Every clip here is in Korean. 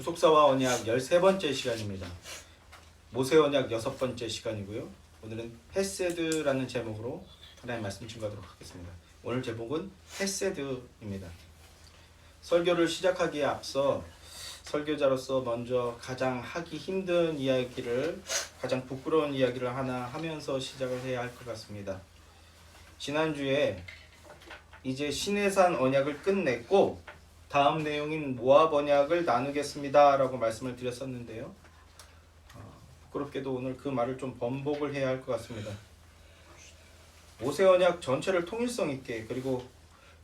구속사와 언약 13번째 시간입니다. 모세 언약 6번째 시간이고요. 오늘은 헤세드라는 제목으로 하나님 말씀 증거하도록 하겠습니다. 오늘 제목은 헤세드입니다. 설교를 시작하기에 앞서 설교자로서 먼저 가장 하기 힘든 이야기를, 가장 부끄러운 이야기를 하나 하면서 시작을 해야 할 것 같습니다. 지난주에 이제 시내산 언약을 끝냈고 다음 내용인 모압 언약을 나누겠습니다 라고 말씀을 드렸었는데요. 부끄럽게도 오늘 그 말을 좀 번복을 해야 할 것 같습니다. 모세 언약 전체를 통일성 있게 그리고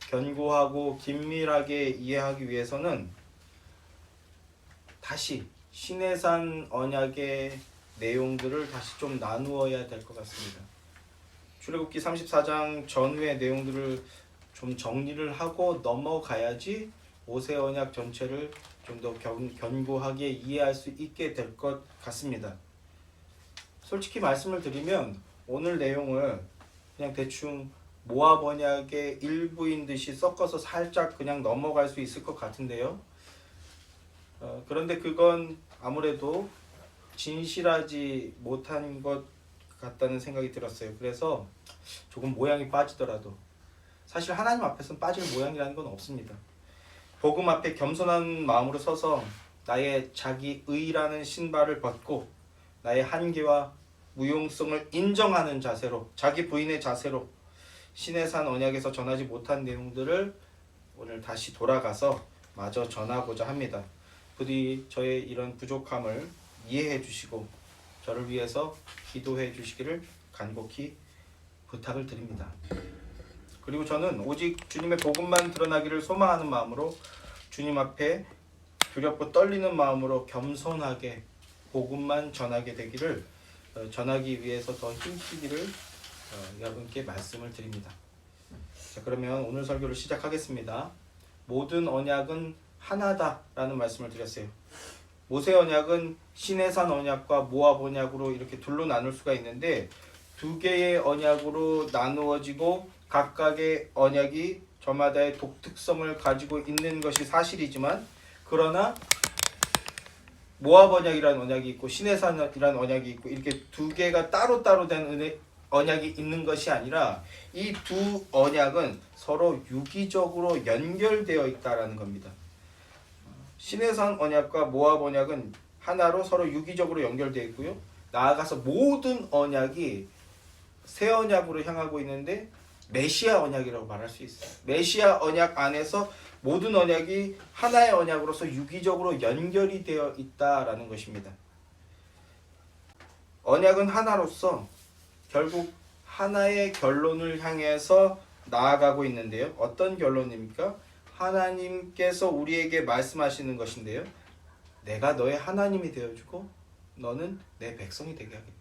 견고하고 긴밀하게 이해하기 위해서는 다시 시내산 언약의 내용들을 다시 좀 나누어야 될 것 같습니다. 출애굽기 34장 전후의 내용들을 좀 정리를 하고 넘어가야지 모세 언약 전체를 좀 더 견고하게 이해할 수 있게 될 것 같습니다. 솔직히 말씀을 드리면 오늘 내용을 그냥 대충 모압 언약의 일부인 듯이 섞어서 살짝 그냥 넘어갈 수 있을 것 같은데요. 그런데 그건 아무래도 진실하지 못한 것 같다는 생각이 들었어요. 그래서 조금 모양이 빠지더라도 사실 하나님 앞에서는 빠질 모양이라는 건 없습니다. 복음 앞에 겸손한 마음으로 서서 나의 자기의라는 신발을 벗고 나의 한계와 무용성을 인정하는 자세로, 자기 부인의 자세로 시내산 언약에서 전하지 못한 내용들을 오늘 다시 돌아가서 마저 전하고자 합니다. 부디 저의 이런 부족함을 이해해 주시고 저를 위해서 기도해 주시기를 간곡히 부탁을 드립니다. 그리고 저는 오직 주님의 복음만 드러나기를 소망하는 마음으로 주님 앞에 두렵고 떨리는 마음으로 겸손하게 복음만 전하게 되기를 전하기 위해서 더 힘쓰기를 여러분께 말씀을 드립니다. 자, 그러면 오늘 설교를 시작하겠습니다. 모든 언약은 하나다라는 말씀을 드렸어요. 모세 언약은 시내산 언약과 모압 언약으로 이렇게 둘로 나눌 수가 있는데 두 개의 언약으로 나누어지고 각각의 언약이 저마다의 독특성을 가지고 있는 것이 사실이지만 그러나 모압 언약이라는 언약이 있고 시내산이라는 언약이 있고 이렇게 두 개가 따로따로 된 언약이 있는 것이 아니라 이 두 언약은 서로 유기적으로 연결되어 있다라는 겁니다. 시내산 언약과 모압 언약은 하나로 서로 유기적으로 연결되어 있고요. 나아가서 모든 언약이 새 언약으로 향하고 있는데 메시아 언약이라고 말할 수 있어요. 메시아 언약 안에서 모든 언약이 하나의 언약으로서 유기적으로 연결이 되어 있다라는 것입니다. 언약은 하나로서 결국 하나의 결론을 향해서 나아가고 있는데요. 어떤 결론입니까? 하나님께서 우리에게 말씀하시는 것인데요. 내가 너의 하나님이 되어주고 너는 내 백성이 되게 하겠다.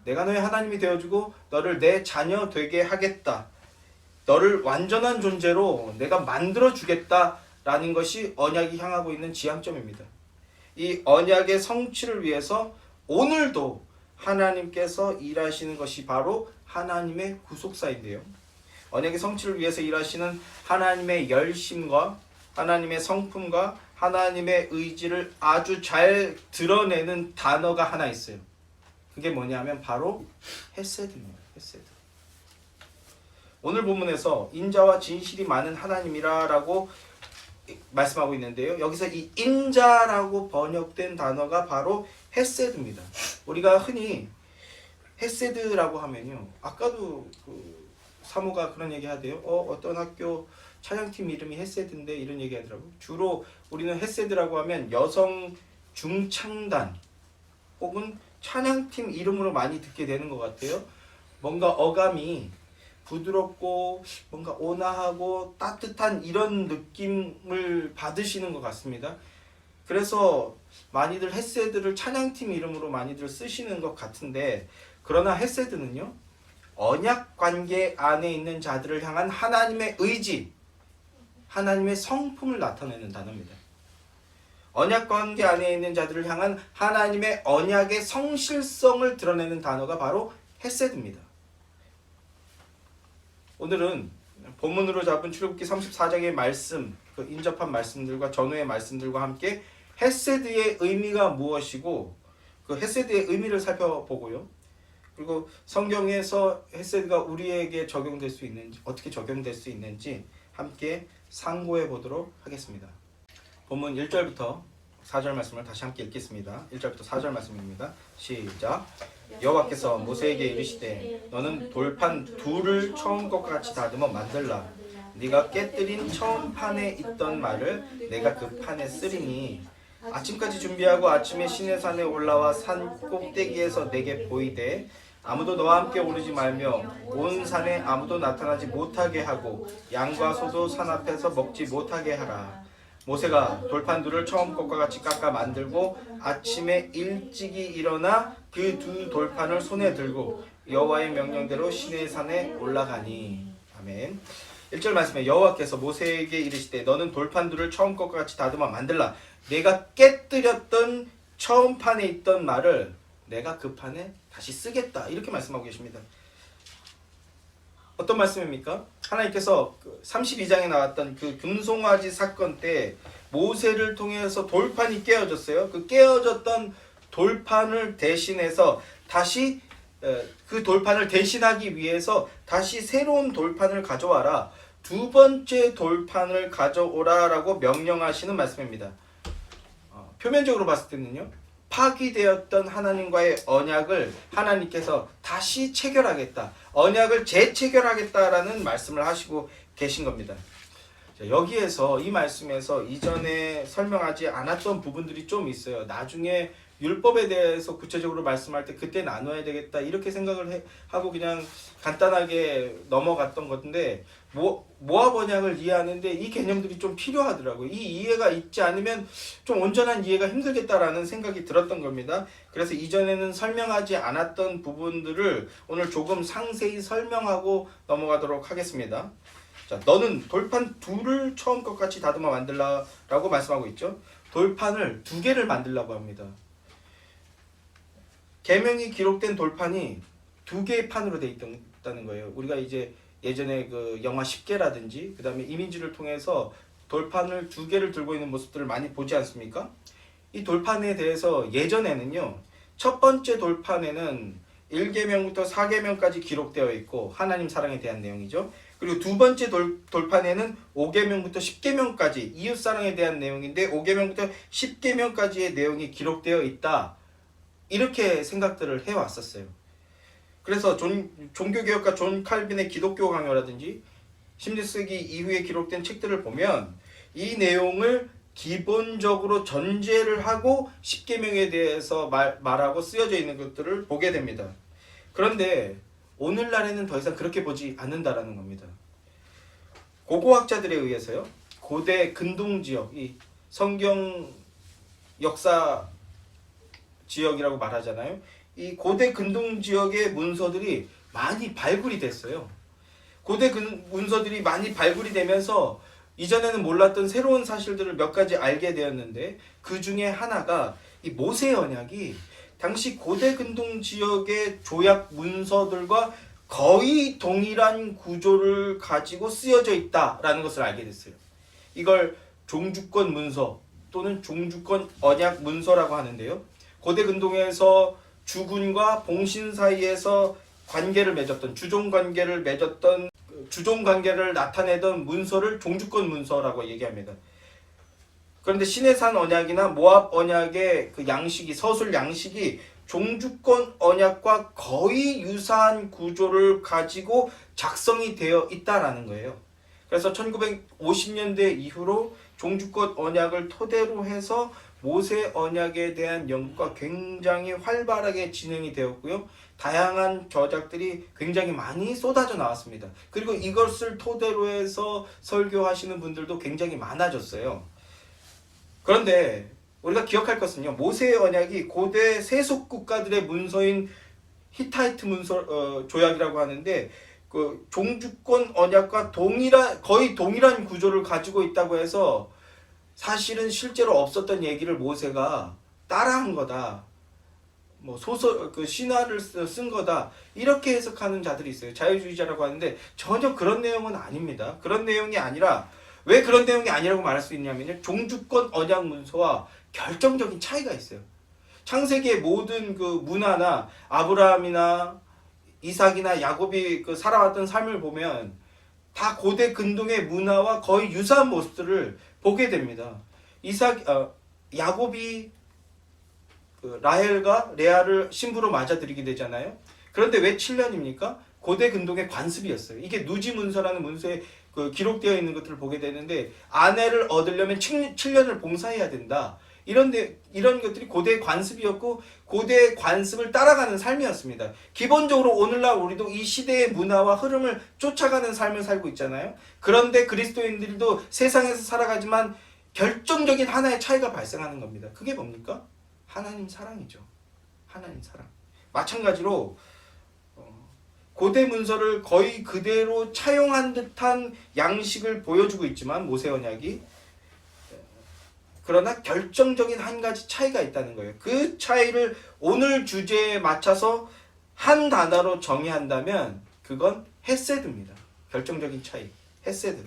내가 너의 하나님이 되어주고 너를 내 자녀 되게 하겠다. 너를 완전한 존재로 내가 만들어주겠다라는 것이 언약이 향하고 있는 지향점입니다. 이 언약의 성취를 위해서 오늘도 하나님께서 일하시는 것이 바로 하나님의 구속사인데요. 언약의 성취를 위해서 일하시는 하나님의 열심과 하나님의 성품과 하나님의 의지를 아주 잘 드러내는 단어가 하나 있어요. 그게 뭐냐면 바로 헤세드입니다. 헤세드. 오늘 본문에서 인자와 진실이 많은 하나님이라고 말씀하고 있는데요. 여기서 이 인자라고 번역된 단어가 바로 헤세드입니다. 우리가 흔히 헤세드라고 하면요. 아까도 사모가 그런 얘기 하대요. 어떤 학교 찬양팀 이름이 헤세드인데 이런 얘기 하더라고요. 주로 우리는 헤세드라고 하면 여성 중창단 혹은 찬양팀 이름으로 많이 듣게 되는 것 같아요. 뭔가 어감이 부드럽고 뭔가 온화하고 따뜻한 이런 느낌을 받으시는 것 같습니다. 그래서 많이들 헤세드를 찬양팀 이름으로 많이들 쓰시는 것 같은데 그러나 헤세드는요. 언약 관계 안에 있는 자들을 향한 하나님의 의지, 하나님의 성품을 나타내는 단어입니다. 언약 관계 안에 있는 자들을 향한 하나님의 언약의 성실성을 드러내는 단어가 바로 헤세드입니다. 오늘은 본문으로 잡은 출애굽기 34장의 말씀, 그 인접한 말씀들과 전후의 말씀들과 함께 헤세드의 의미가 무엇이고 그 헤세드의 의미를 살펴보고요. 그리고 성경에서 헤세드가 우리에게 적용될 수 있는지, 어떻게 적용될 수 있는지 함께 상고해 보도록 하겠습니다. 본문 1절부터 4절 말씀을 다시 함께 읽겠습니다. 1절부터 4절 말씀입니다. 시작. 여호와께서 모세에게 이르시되 너는 돌판 둘을 처음 것과 같이 다듬어 만들라. 네가 깨뜨린 처음 판에 있던 말을 내가 그 판에 쓰리니 아침까지 준비하고 아침에 시내산에 올라와 산 꼭대기에서 내게 보이되 아무도 너와 함께 오르지 말며 온 산에 아무도 나타나지 못하게 하고 양과 소도 산 앞에서 먹지 못하게 하라. 모세가 돌판 둘을 처음 것과 같이 깎아 만들고 아침에 일찍이 일어나 그 두 돌판을 손에 들고 여호와의 명령대로 시내산에 올라가니. 아멘. 1절 말씀에 여호와께서 모세에게 이르시되 너는 돌판 둘을 처음 것과 같이 다듬어 만들라. 내가 깨뜨렸던 처음 판에 있던 말을 내가 그 판에 다시 쓰겠다. 이렇게 말씀하고 계십니다. 어떤 말씀입니까? 하나님께서 32장에 나왔던 그 금송아지 사건 때 모세를 통해서 돌판이 깨어졌어요. 그 깨어졌던 돌판을 대신해서 다시 그 돌판을 대신하기 위해서 다시 새로운 돌판을 가져와라. 두 번째 돌판을 가져오라 라고 명령하시는 말씀입니다. 표면적으로 봤을 때는요, 파기되었던 하나님과의 언약을 하나님께서 다시 체결하겠다, 언약을 재체결하겠다라는 말씀을 하시고 계신 겁니다. 여기에서 이 말씀에서 이전에 설명하지 않았던 부분들이 좀 있어요. 나중에 율법에 대해서 구체적으로 말씀할 때 그때 나눠야 되겠다 이렇게 생각을 하고 그냥 간단하게 넘어갔던 건데, 모압 언약을 이해하는데 이 개념들이 좀 필요하더라고요. 이 이해가 있지 않으면 좀 온전한 이해가 힘들겠다라는 생각이 들었던 겁니다. 그래서 이전에는 설명하지 않았던 부분들을 오늘 조금 상세히 설명하고 넘어가도록 하겠습니다. 자, 너는 돌판 둘을 처음 것 같이 다듬어 만들라라고 말씀하고 있죠. 돌판을 두 개를 만들라고 합니다. 계명이 기록된 돌판이 두 개의 판으로 되어 있다는 거예요. 우리가 이제 예전에 그 영화 10개라든지 그 다음에 이민지를 통해서 돌판을 두 개를 들고 있는 모습들을 많이 보지 않습니까? 이 돌판에 대해서 예전에는요, 첫 번째 돌판에는 1계명부터 4계명까지 기록되어 있고 하나님 사랑에 대한 내용이죠. 그리고 두 번째 돌판에는 5계명부터 10계명까지 이웃사랑에 대한 내용인데 5계명부터 10계명까지의 내용이 기록되어 있다. 이렇게 생각들을 해왔었어요. 그래서 종교개혁가 존 칼빈의 기독교 강요라든지 16세기 이후에 기록된 책들을 보면 이 내용을 기본적으로 전제를 하고 10계명에 대해서 말하고 쓰여져 있는 것들을 보게 됩니다. 그런데 오늘날에는 더 이상 그렇게 보지 않는다라는 겁니다. 고고학자들에 의해서요, 고대 근동지역, 이 성경 역사 지역이라고 말하잖아요. 이 고대 근동 지역의 문서들이 많이 발굴이 됐어요. 고대 문서들이 많이 발굴이 되면서 이전에는 몰랐던 새로운 사실들을 몇 가지 알게 되었는데, 그 중에 하나가 이 모세 언약이 당시 고대 근동 지역의 조약 문서들과 거의 동일한 구조를 가지고 쓰여져 있다라는 것을 알게 됐어요. 이걸 종주권 문서 또는 종주권 언약 문서라고 하는데요. 고대 근동에서 주군과 봉신 사이에서 관계를 맺었던, 주종관계를 맺었던, 주종관계를 나타내던 문서를 종주권 문서라고 얘기합니다. 그런데 시내산 언약이나 모압 언약의 그 양식이, 서술 양식이 종주권 언약과 거의 유사한 구조를 가지고 작성이 되어 있다라는 거예요. 그래서 1950년대 이후로 종주권 언약을 토대로 해서 모세 언약에 대한 연구가 굉장히 활발하게 진행이 되었고요. 다양한 저작들이 굉장히 많이 쏟아져 나왔습니다. 그리고 이것을 토대로 해서 설교하시는 분들도 굉장히 많아졌어요. 그런데 우리가 기억할 것은요, 모세 언약이 고대 세속 국가들의 문서인 히타이트 문서 조약이라고 하는데, 그 종주권 언약과 거의 동일한 구조를 가지고 있다고 해서 사실은 실제로 없었던 얘기를 모세가 따라한 거다, 뭐 소설, 그 신화를 쓴 거다, 이렇게 해석하는 자들이 있어요. 자유주의자라고 하는데 전혀 그런 내용은 아닙니다. 그런 내용이 아니라 왜 그런 내용이 아니라고 말할 수 있냐면요. 종주권 언약 문서와 결정적인 차이가 있어요. 창세기의 모든 그 문화나 아브라함이나 이삭이나 야곱이 그 살아왔던 삶을 보면 다 고대 근동의 문화와 거의 유사한 모습들을 보게 됩니다. 야곱이 그 라헬과 레아를 신부로 맞아들이게 되잖아요. 그런데 왜 7년입니까? 고대 근동의 관습이었어요. 이게 누지 문서라는 문서에 그 기록되어 있는 것들을 보게 되는데 아내를 얻으려면 7년을 봉사해야 된다. 이런 것들이 고대의 관습이었고 고대의 관습을 따라가는 삶이었습니다. 기본적으로 오늘날 우리도 이 시대의 문화와 흐름을 쫓아가는 삶을 살고 있잖아요. 그런데 그리스도인들도 세상에서 살아가지만 결정적인 하나의 차이가 발생하는 겁니다. 그게 뭡니까? 하나님 사랑이죠. 하나님 사랑. 마찬가지로 고대 문서를 거의 그대로 차용한 듯한 양식을 보여주고 있지만 모세 언약이, 그러나 결정적인 한 가지 차이가 있다는 거예요. 그 차이를 오늘 주제에 맞춰서 한 단어로 정의한다면 그건 헤세드입니다. 결정적인 차이, 헤세드.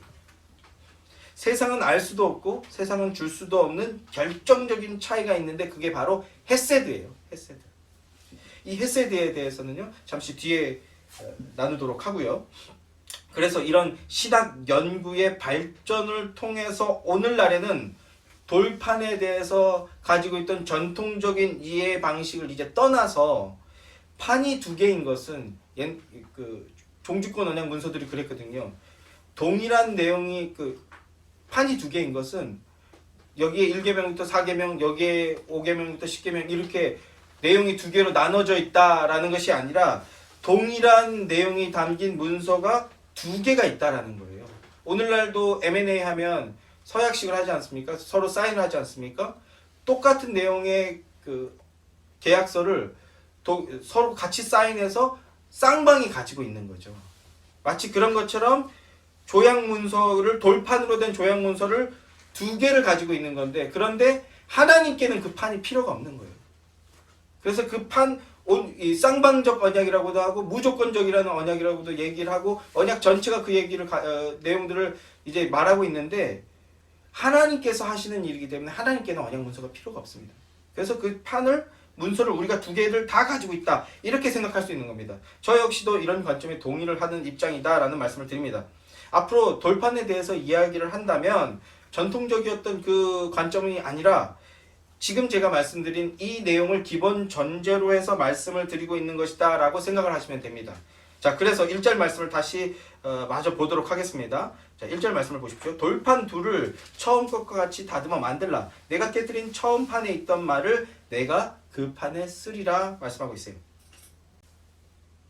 세상은 알 수도 없고 세상은 줄 수도 없는 결정적인 차이가 있는데 그게 바로 헤세드예요. 헤세드. 이 헤세드에 대해서는요, 잠시 뒤에 나누도록 하고요. 그래서 이런 신학 연구의 발전을 통해서 오늘날에는 돌판에 대해서 가지고 있던 전통적인 이해 방식을 이제 떠나서 판이 두 개인 것은 종주권 언약 문서들이 그랬거든요. 동일한 내용이 판이 두 개인 것은 여기에 1계명부터 4계명, 여기에 5계명부터 10계명 이렇게 내용이 두 개로 나눠져 있다라는 것이 아니라 동일한 내용이 담긴 문서가 두 개가 있다라는 거예요. 오늘날도 M&A 하면 서약식을 하지 않습니까? 서로 사인을 하지 않습니까? 똑같은 내용의 그 계약서를 서로 같이 사인해서 쌍방이 가지고 있는 거죠. 마치 그런 것처럼 조약문서를, 돌판으로 된 조약문서를 두 개를 가지고 있는 건데, 그런데 하나님께는 그 판이 필요가 없는 거예요. 그래서 그 이 쌍방적 언약이라고도 하고 무조건적이라는 언약이라고도 얘기를 하고 언약 전체가 그 얘기를 내용들을 이제 말하고 있는데, 하나님께서 하시는 일이기 때문에 하나님께는 언약 문서가 필요가 없습니다. 그래서 그 문서를 우리가 두 개를 다 가지고 있다, 이렇게 생각할 수 있는 겁니다. 저 역시도 이런 관점에 동의를 하는 입장이다 라는 말씀을 드립니다. 앞으로 돌판에 대해서 이야기를 한다면 전통적이었던 그 관점이 아니라 지금 제가 말씀드린 이 내용을 기본 전제로 해서 말씀을 드리고 있는 것이다 라고 생각을 하시면 됩니다. 자, 그래서 1절 말씀을 다시 마저 보도록 하겠습니다. 자, 1절 말씀을 보십시오. 돌판 둘을 처음 것과 같이 다듬어 만들라. 내가 깨뜨린 처음 판에 있던 말을 내가 그 판에 쓰리라 말씀하고 있어요.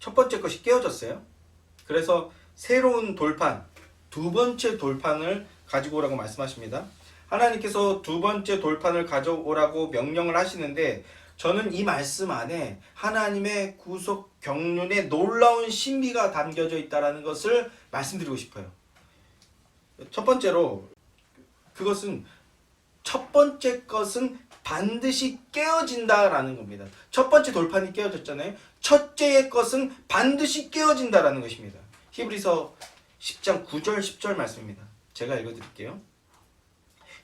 첫 번째 것이 깨어졌어요. 그래서 새로운 돌판, 두 번째 돌판을 가지고 오라고 말씀하십니다. 하나님께서 두 번째 돌판을 가져오라고 명령을 하시는데, 저는 이 말씀 안에 하나님의 구속 경륜의 놀라운 신비가 담겨져 있다는 것을 말씀드리고 싶어요. 첫 번째로 첫 번째 것은 반드시 깨어진다라는 겁니다. 첫 번째 돌판이 깨어졌잖아요. 첫째의 것은 반드시 깨어진다라는 것입니다. 히브리서 10장 9절 10절 말씀입니다. 제가 읽어드릴게요.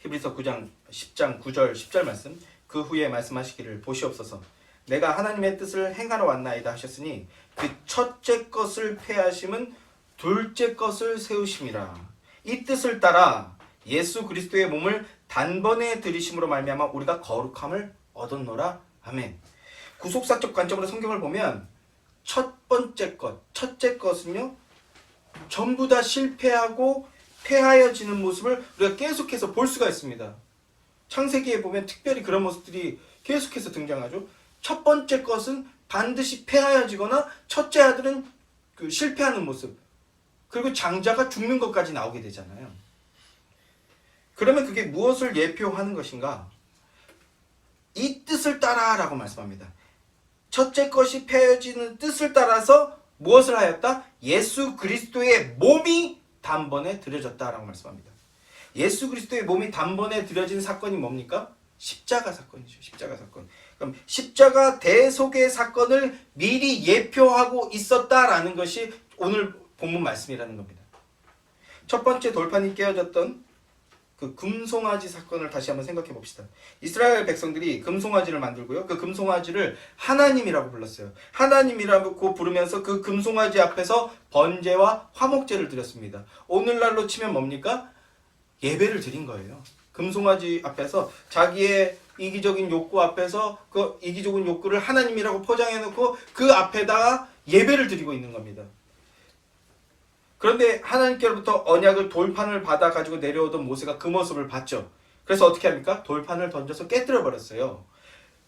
히브리서 10장 9절 10절 말씀. 그 후에 말씀하시기를 보시옵소서. 내가 하나님의 뜻을 행하러 왔나이다 하셨으니 그 첫째 것을 폐하심은 둘째 것을 세우심이라. 이 뜻을 따라 예수 그리스도의 몸을 단번에 들이심으로 말미암아 우리가 거룩함을 얻었노라. 아멘. 구속사적 관점으로 성경을 보면 첫 번째 것, 첫째 것은요, 전부 다 실패하고 폐하여지는 모습을 우리가 계속해서 볼 수가 있습니다. 창세기에 보면 특별히 그런 모습들이 계속해서 등장하죠. 첫 번째 것은 반드시 폐하여지거나 첫째 아들은 실패하는 모습, 그리고 장자가 죽는 것까지 나오게 되잖아요. 그러면 그게 무엇을 예표하는 것인가? 이 뜻을 따라라고 말씀합니다. 첫째 것이 폐하여지는 뜻을 따라서 무엇을 하였다? 예수 그리스도의 몸이 단번에 드려졌다라고 말씀합니다. 예수 그리스도의 몸이 단번에 드려진 사건이 뭡니까? 십자가 사건이죠. 십자가 사건. 그럼 십자가 대속의 사건을 미리 예표하고 있었다라는 것이 오늘 본문 말씀이라는 겁니다. 첫 번째 돌판이 깨어졌던 그 금송아지 사건을 다시 한번 생각해 봅시다. 이스라엘 백성들이 금송아지를 만들고요. 그 금송아지를 하나님이라고 불렀어요. 하나님이라고 부르면서 그 금송아지 앞에서 번제와 화목제를 드렸습니다. 오늘날로 치면 뭡니까? 예배를 드린 거예요. 금송아지 앞에서 자기의 이기적인 욕구 앞에서 그 이기적인 욕구를 하나님이라고 포장해 놓고 그 앞에다가 예배를 드리고 있는 겁니다. 그런데 하나님께로부터 언약을 돌판을 받아 가지고 내려오던 모세가 그 모습을 봤죠. 그래서 어떻게 합니까? 돌판을 던져서 깨뜨려 버렸어요.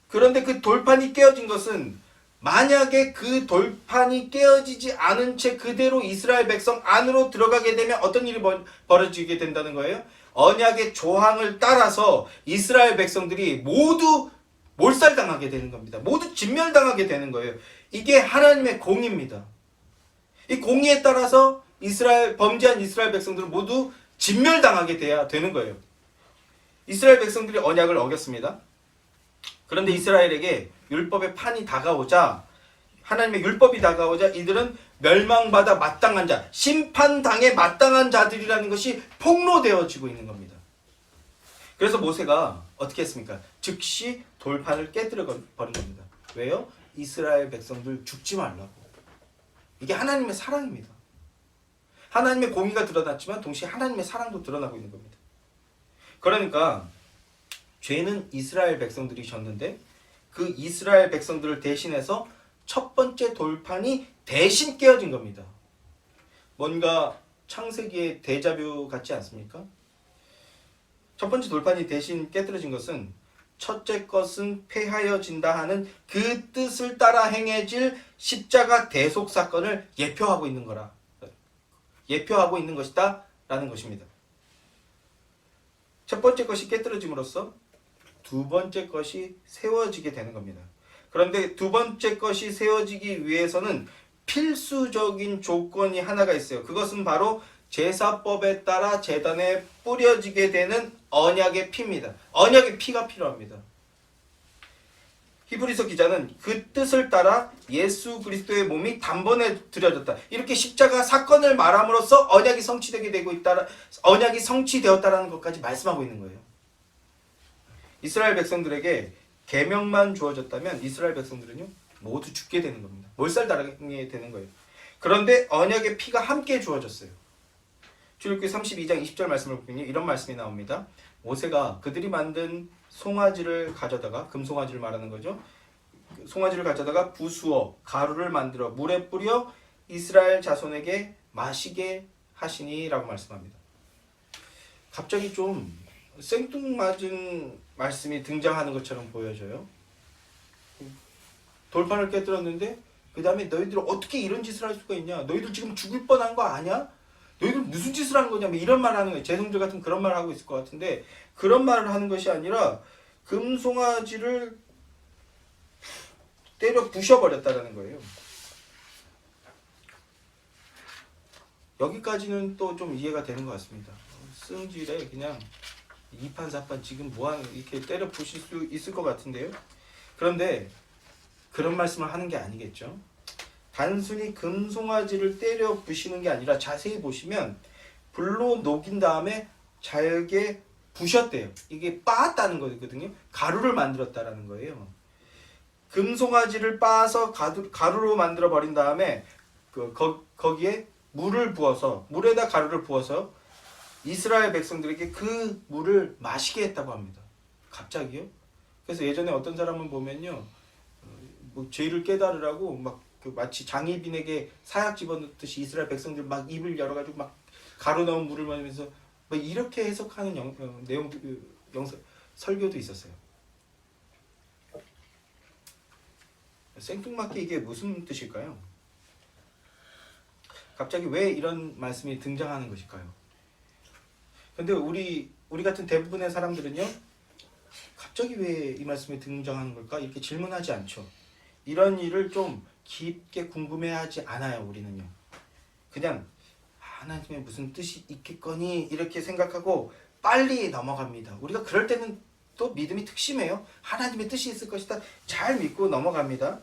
그런데 그 돌판이 깨어진 것은 만약에 그 돌판이 깨어지지 않은 채 그대로 이스라엘 백성 안으로 들어가게 되면 어떤 일이 벌어지게 된다는 거예요? 언약의 조항을 따라서 이스라엘 백성들이 모두 몰살당하게 되는 겁니다. 모두 진멸당하게 되는 거예요. 이게 하나님의 공의입니다. 이 공의에 따라서 범죄한 이스라엘 백성들은 모두 진멸당하게 돼야 되는 거예요. 이스라엘 백성들이 언약을 어겼습니다. 그런데 이스라엘에게 율법의 판이 다가오자, 하나님의 율법이 다가오자 이들은 멸망받아 마땅한 자, 심판당에 마땅한 자들이라는 것이 폭로되어지고 있는 겁니다. 그래서 모세가 어떻게 했습니까? 즉시 돌판을 깨뜨려 버린 겁니다. 왜요? 이스라엘 백성들 죽지 말라고. 이게 하나님의 사랑입니다. 하나님의 공의가 드러났지만 동시에 하나님의 사랑도 드러나고 있는 겁니다. 그러니까 죄는 이스라엘 백성들이 졌는데 그 이스라엘 백성들을 대신해서 첫 번째 돌판이 대신 깨어진 겁니다. 뭔가 창세기의 데자뷰 같지 않습니까? 첫 번째 돌판이 대신 깨뜨려진 것은 첫째 것은 폐하여진다 하는 그 뜻을 따라 행해질 십자가 대속 사건을 예표하고 있는 것이다 라는 것입니다. 첫 번째 것이 깨뜨려짐으로써 두 번째 것이 세워지게 되는 겁니다. 그런데 두 번째 것이 세워지기 위해서는 필수적인 조건이 하나가 있어요. 그것은 바로 제사법에 따라 제단에 뿌려지게 되는 언약의 피입니다. 언약의 피가 필요합니다. 히브리서 기자는 그 뜻을 따라 예수 그리스도의 몸이 단번에 드려졌다. 이렇게 십자가 사건을 말함으로써 언약이 성취되게 되고 있다. 언약이 성취되었다라는 것까지 말씀하고 있는 거예요. 이스라엘 백성들에게 계명만 주어졌다면 이스라엘 백성들은요 모두 죽게 되는 겁니다. 몰살당하게 되는 거예요. 그런데 언약의 피가 함께 주어졌어요. 출애굽기 32장 20절 말씀을 보면 이런 말씀이 나옵니다. 모세가 그들이 만든 송아지를 가져다가, 금송아지를 말하는 거죠. 송아지를 가져다가 부수어 가루를 만들어 물에 뿌려 이스라엘 자손에게 마시게 하시니 라고 말씀합니다. 갑자기 좀 생뚱맞은 말씀이 등장하는 것처럼 보여져요. 돌판을 깨뜨렸는데 그 다음에 너희들 어떻게 이런 짓을 할 수가 있냐? 너희들 지금 죽을 뻔한 거 아니야? 너희들 무슨 짓을 하는 거냐? 이런 말 하는 거예요. 제 성들 같은 그런 말 하고 있을 것 같은데 그런 말을 하는 것이 아니라 금송아지를 때려 부셔버렸다라는 거예요. 여기까지는 또 좀 이해가 되는 것 같습니다. 승질에 그냥 이판사판 지금 뭐하는 이렇게 때려 부실 수 있을 것 같은데요. 그런데 그런 말씀을 하는 게 아니겠죠. 단순히 금송아지를 때려 부시는 게 아니라 자세히 보시면 불로 녹인 다음에 잘게 부셨대요. 이게 빻았다는 거거든요. 가루를 만들었다라는 거예요. 금송아지를 빻아서 가루로 만들어 버린 다음에 거기에 물을 부어서 물에다 가루를 부어서 이스라엘 백성들에게 그 물을 마시게 했다고 합니다. 갑자기요? 그래서 예전에 어떤 사람을 보면요, 뭐 죄를 깨달으라고 막 마치 장희빈에게 사약 집어넣듯이 이스라엘 백성들 막 입을 열어가지고 막 가루 넣은 물을 마시면서 뭐 이렇게 해석하는 설교도 있었어요. 생뚱맞게 이게 무슨 뜻일까요? 갑자기 왜 이런 말씀이 등장하는 것일까요? 근데 우리 같은 대부분의 사람들은요, 갑자기 왜 이 말씀이 등장하는 걸까? 이렇게 질문하지 않죠. 이런 일을 좀 깊게 궁금해하지 않아요. 우리는요. 그냥 하나님의 무슨 뜻이 있겠거니 이렇게 생각하고 빨리 넘어갑니다. 우리가 그럴 때는 또 믿음이 특심해요. 하나님의 뜻이 있을 것이다. 잘 믿고 넘어갑니다.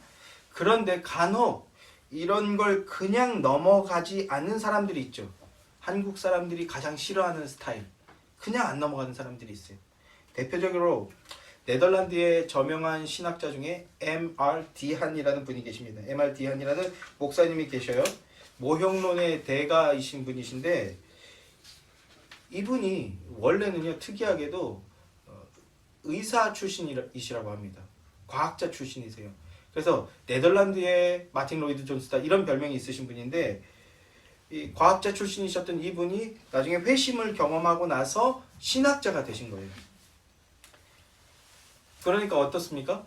그런데 간혹 이런 걸 그냥 넘어가지 않는 사람들이 있죠. 한국 사람들이 가장 싫어하는 스타일. 그냥 안 넘어가는 사람들이 있어요. 대표적으로 네덜란드의 저명한 신학자 중에 M.R. 디한이라는 분이 계십니다. M.R. 디한이라는 목사님이 계셔요. 모형론의 대가이신 분이신데 이분이 원래는요 특이하게도 의사 출신이시라고 합니다. 과학자 출신이세요. 그래서 네덜란드의 마틴 로이드 존스다 이런 별명이 있으신 분인데 이 과학자 출신이셨던 이분이 나중에 회심을 경험하고 나서 신학자가 되신 거예요. 그러니까 어떻습니까?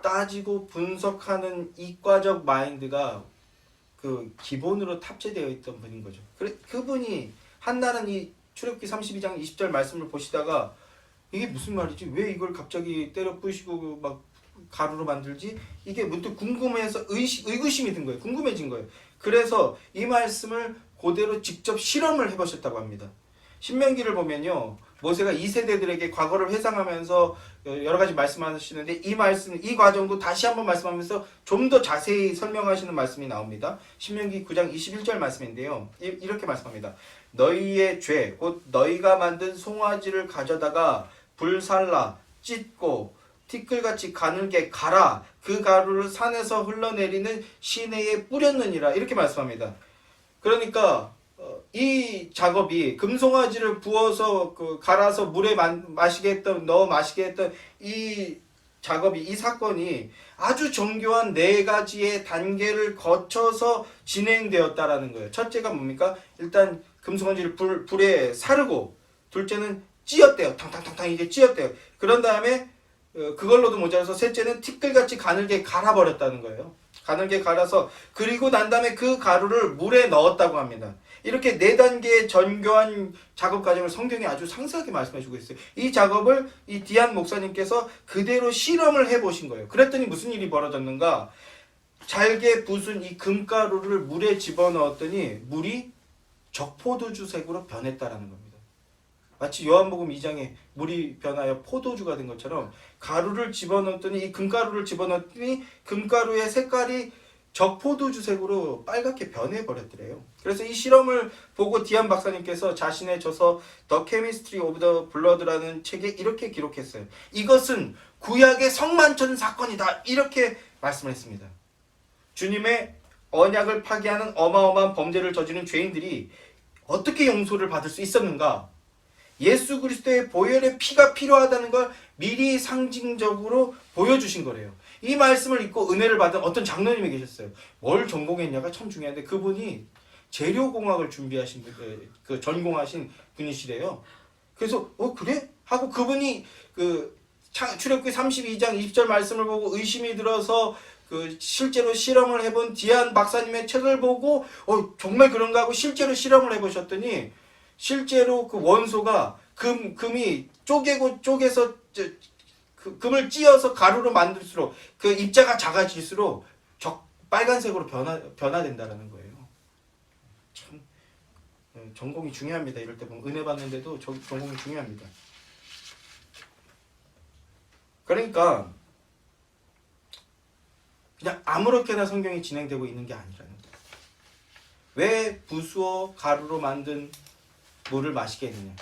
따지고 분석하는 이과적 마인드가 그 기본으로 탑재되어 있던 분인 거죠. 그분이 한날은 이 출애굽기 32장 20절 말씀을 보시다가 이게 무슨 말이지? 왜 이걸 갑자기 때려 부시고 막 가루로 만들지? 이게 문득 궁금해서 의구심이 든 거예요. 궁금해진 거예요. 그래서 이 말씀을 그대로 직접 실험을 해보셨다고 합니다. 신명기를 보면요. 모세가 2세대들에게 과거를 회상하면서 여러 가지 말씀하시는데 이 과정도 다시 한번 말씀하면서 좀 더 자세히 설명하시는 말씀이 나옵니다. 신명기 9장 21절 말씀인데요. 이렇게 말씀합니다. 너희의 죄, 곧 너희가 만든 송아지를 가져다가 불살라, 찢고 티끌같이 가늘게 갈아 그 가루를 산에서 흘러내리는 시내에 뿌렸느니라 이렇게 말씀합니다. 그러니까 이 작업이 금송아지를 부어서 갈아서 물에 넣어 마시게 했던 이 작업이 이 사건이 아주 정교한 4가지의 단계를 거쳐서 진행되었다라는 거예요. 첫째가 뭡니까? 일단 금송아지를 불에 사르고 둘째는 찧었대요. 탕탕탕탕 이게 찧었대요. 그런 다음에 그걸로도 모자라서 셋째는 티끌같이 가늘게 갈아버렸다는 거예요. 가늘게 갈아서 그리고 난 다음에 그 가루를 물에 넣었다고 합니다. 이렇게 4단계의 전교한 작업 과정을 성경이 아주 상세하게 말씀해주고 있어요. 이 작업을 이 디안 목사님께서 그대로 실험을 해보신 거예요. 그랬더니 무슨 일이 벌어졌는가? 잘게 부순 이 금가루를 물에 집어넣었더니 물이 적포도주색으로 변했다라는 겁니다. 마치 요한복음 2장에 물이 변하여 포도주가 된 것처럼 가루를 집어넣었더니 이 금가루를 집어넣었더니 금가루의 색깔이 적포도주색으로 빨갛게 변해버렸더래요. 그래서 이 실험을 보고 디안 박사님께서 자신의 저서 The Chemistry of the Blood라는 책에 이렇게 기록했어요. 이것은 구약의 성만천 사건이다. 이렇게 말씀을 했습니다. 주님의 언약을 파기하는 어마어마한 범죄를 저지른 죄인들이 어떻게 용서를 받을 수 있었는가? 예수 그리스도의 보혈의 피가 필요하다는 걸 미리 상징적으로 보여주신 거래요. 이 말씀을 읽고 은혜를 받은 어떤 장로님이 계셨어요. 뭘 전공했냐가 참 중요한데 그분이 재료공학을 준비하신 전공하신 분이시래요. 그래서 그래? 하고 그분이 출애굽기 32장 20절 말씀을 보고 의심이 들어서 실제로 실험을 해본 디안 박사님의 책을 보고 정말 그런가 하고 실제로 실험을 해보셨더니 실제로 그 원소가 금이 쪼개서 금을 찧어서 가루로 만들수록 그 입자가 작아질수록 빨간색으로 변화된다라는 거예요. 참 전공이 중요합니다. 이럴 때 보면 은혜 받는데도 전공이 중요합니다. 그러니까 그냥 아무렇게나 성경이 진행되고 있는 게 아니라는 거예요. 왜 부수어 가루로 만든 물을 마시게 했느냐?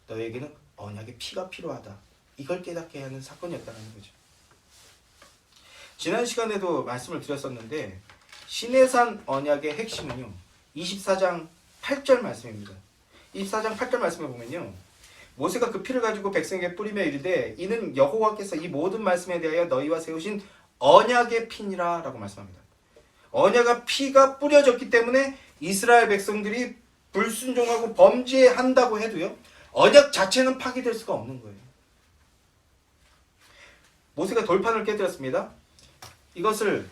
너에게는 언약의 피가 필요하다. 이걸 깨닫게 하는 사건이었다는 거죠. 지난 시간에도 말씀을 드렸었는데 시내산 언약의 핵심은요. 24장 8절 말씀입니다. 24장 8절 말씀에 보면요. 모세가 그 피를 가지고 백성에게 뿌리며 이르되 이는 여호와께서 이 모든 말씀에 대하여 너희와 세우신 언약의 피니라 라고 말씀합니다. 언약의 피가 뿌려졌기 때문에 이스라엘 백성들이 불순종하고 범죄한다고 해도요. 언약 자체는 파기될 수가 없는 거예요. 모세가 돌판을 깨뜨렸습니다. 이것을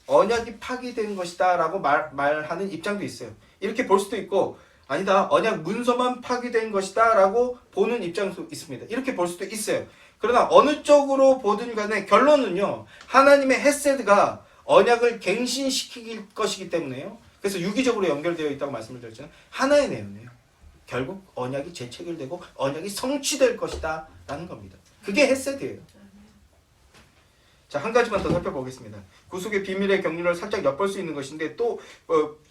언약이 파기된 것이다 라고 말하는 입장도 있어요. 이렇게 볼 수도 있고 아니다. 언약 문서만 파기된 것이다 라고 보는 입장도 있습니다. 이렇게 볼 수도 있어요. 그러나 어느 쪽으로 보든 간에 결론은요. 하나님의 헤세드가 언약을 갱신시킬 것이기 때문에요. 그래서 유기적으로 연결되어 있다고 말씀을 드렸잖아요. 하나의 내용이에요. 결국 언약이 재체결되고 언약이 성취될 것이다 라는 겁니다. 그게 헤세드예요. 자, 한 가지만 더 살펴보겠습니다. 구속의 비밀의 경륜을 살짝 엿볼 수 있는 것인데 또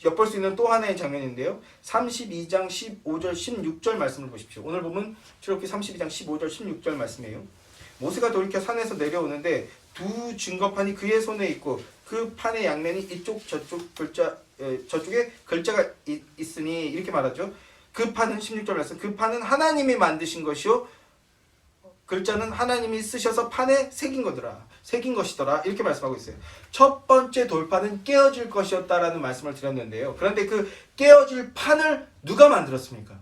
엿볼 수 있는 또 하나의 장면인데요. 32장 15절 16절 말씀을 보십시오. 오늘 보면 출애굽기 32장 15절 16절 말씀이에요. 모세가 돌이켜 산에서 내려오는데 두 증거판이 그의 손에 있고 그 판의 양면이 이쪽 저쪽 저쪽에 글자가 있으니 이렇게 말하죠. 그 판은 16절 말씀. 그 판은 하나님이 만드신 것이요 글자는 하나님이 쓰셔서 판에 새긴 것이더라 이렇게 말씀하고 있어요. 첫 번째 돌판은 깨어질 것이었다라는 말씀을 드렸는데요. 그런데 그 깨어질 판을 누가 만들었습니까?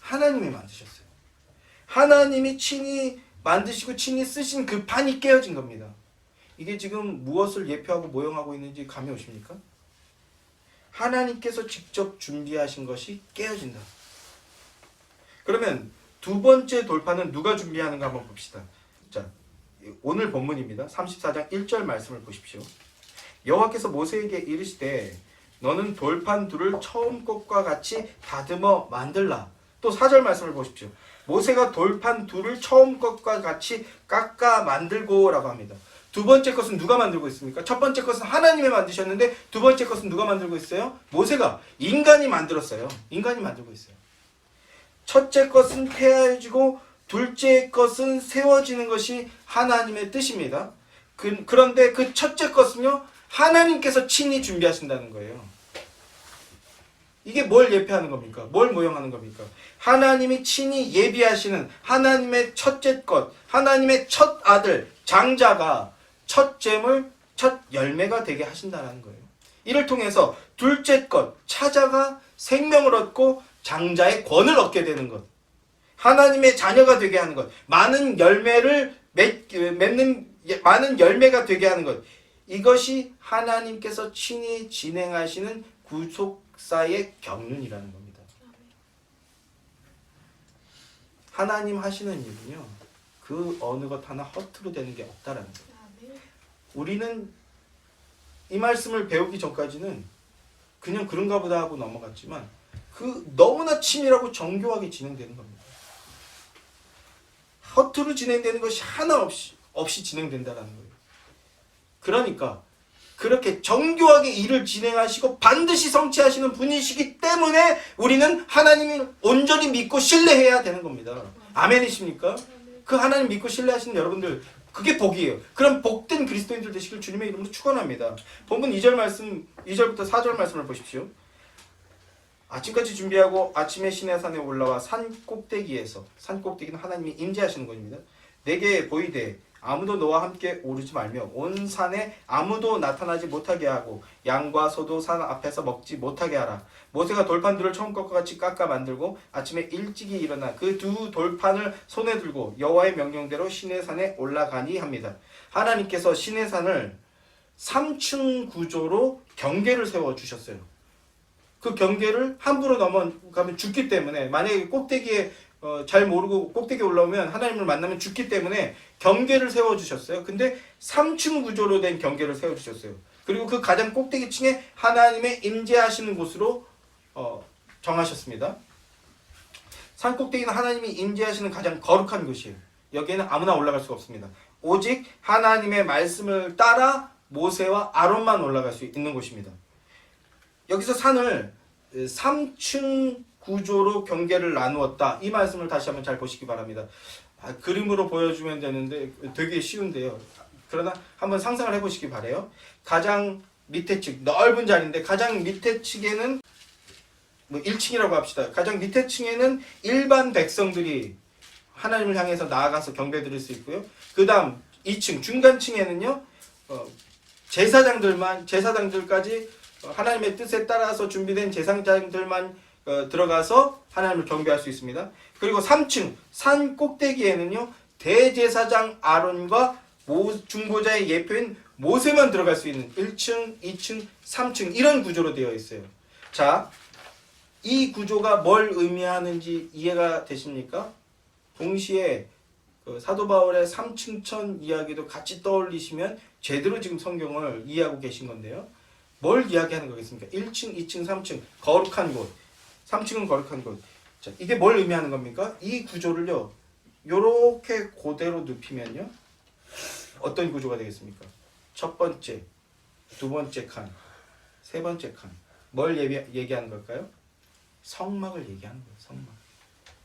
하나님이 만드셨어요. 하나님이 친히 만드시고 친히 쓰신 그 판이 깨어진 겁니다. 이게 지금 무엇을 예표하고 모형하고 있는지 감이 오십니까? 하나님께서 직접 준비하신 것이 깨어진다. 그러면 두 번째 돌판은 누가 준비하는가 한번 봅시다. 자, 오늘 본문입니다. 34장 1절 말씀을 보십시오. 여호와께서 모세에게 이르시되 너는 돌판 둘을 처음 것과 같이 다듬어 만들라. 또 4절 말씀을 보십시오. 모세가 돌판 둘을 처음 것과 같이 깎아 만들고라고 합니다. 두 번째 것은 누가 만들고 있습니까? 첫 번째 것은 하나님이 만드셨는데 두 번째 것은 누가 만들고 있어요? 모세가, 인간이 만들었어요. 인간이 만들고 있어요. 첫째 것은 폐하여지고 둘째 것은 세워지는 것이 하나님의 뜻입니다. 그런데 그 첫째 것은요, 하나님께서 친히 준비하신다는 거예요. 이게 뭘 예표하는 겁니까? 뭘 모형하는 겁니까? 하나님이 친히 예비하시는 하나님의 첫째 것, 하나님의 첫 아들, 장자가 첫 잼을, 첫 열매가 되게 하신다는 거예요. 이를 통해서 둘째 것, 차자가 생명을 얻고 장자의 권을 얻게 되는 것, 하나님의 자녀가 되게 하는 것, 많은 열매를 맺는 많은 열매가 되게 하는 것, 이것이 하나님께서 친히 진행하시는 구속사의 경륜이라는 겁니다. 하나님 하시는 일은요, 그 어느 것 하나 허투루 되는 게 없다라는 거예요. 우리는 이 말씀을 배우기 전까지는 그냥 그런가 보다 하고 넘어갔지만 그 너무나 치밀하고 정교하게 진행되는 겁니다. 허투루 진행되는 것이 하나 없이 진행된다는 거예요. 그러니까 그렇게 정교하게 일을 진행하시고 반드시 성취하시는 분이시기 때문에 우리는 하나님을 온전히 믿고 신뢰해야 되는 겁니다. 아멘이십니까? 그 하나님 믿고 신뢰하시는 여러분들, 그게 복이에요. 그럼 복된 그리스도인들 되시길 주님의 이름으로 축원합니다. 본문 2절 말씀, 2절부터 4절 말씀을 보십시오. 아침까지 준비하고 아침에 시내산에 올라와 산 꼭대기에서, 산 꼭대기는 하나님이 임재하시는 것입니다. 내게 보이되 아무도 너와 함께 오르지 말며 온 산에 아무도 나타나지 못하게 하고 양과 소도 산 앞에서 먹지 못하게 하라. 모세가 돌판들을 처음 것과 같이 깎아 만들고 아침에 일찍이 일어나 그 두 돌판을 손에 들고 여호와의 명령대로 시내산에 올라가니 합니다. 하나님께서 시내산을 3층 구조로 경계를 세워주셨어요. 그 경계를 함부로 넘어가면 죽기 때문에, 만약에 꼭대기에 잘 모르고 꼭대기에 올라오면 하나님을 만나면 죽기 때문에 경계를 세워주셨어요. 근데 3층 구조로 된 경계를 세워주셨어요. 그리고 그 가장 꼭대기 층에 하나님의 임재하시는 곳으로 정하셨습니다. 산 꼭대기는 하나님이 임재하시는 가장 거룩한 곳이에요. 여기에는 아무나 올라갈 수가 없습니다. 오직 하나님의 말씀을 따라 모세와 아론만 올라갈 수 있는 곳입니다. 여기서 산을 3층 구조로 경계를 나누었다. 이 말씀을 다시 한번 잘 보시기 바랍니다. 그림으로 보여주면 되는데 되게 쉬운데요. 그러나 한번 상상을 해보시기 바라요. 가장 밑에 측, 넓은 자리인데 가장 밑에 층에는 1층이라고 합시다. 가장 밑에 층에는 일반 백성들이 하나님을 향해서 나아가서 경배 드릴 수 있고요. 그 다음 2층, 중간층에는요, 제사장들까지 하나님의 뜻에 따라서 준비된 제사장들만 들어가서 하나님을 경배할 수 있습니다. 그리고 3층 산 꼭대기에는요, 대제사장 아론과 중보자의 예표인 모세만 들어갈 수 있는 1층, 2층, 3층 이런 구조로 되어 있어요. 자, 이 구조가 뭘 의미하는지 이해가 되십니까? 동시에 사도 바울의 3층천 이야기도 같이 떠올리시면 제대로 지금 성경을 이해하고 계신 건데요. 뭘 이야기하는 거겠습니까? 1층, 2층, 3층 거룩한 곳, 3층은 거룩한 곳. 자, 이게 뭘 의미하는 겁니까? 이 구조를요, 요렇게 그대로 눕히면요, 어떤 구조가 되겠습니까? 첫 번째, 두 번째 칸, 세 번째 칸. 뭘 얘기하는 걸까요? 성막을 얘기하는 거예요. 성막.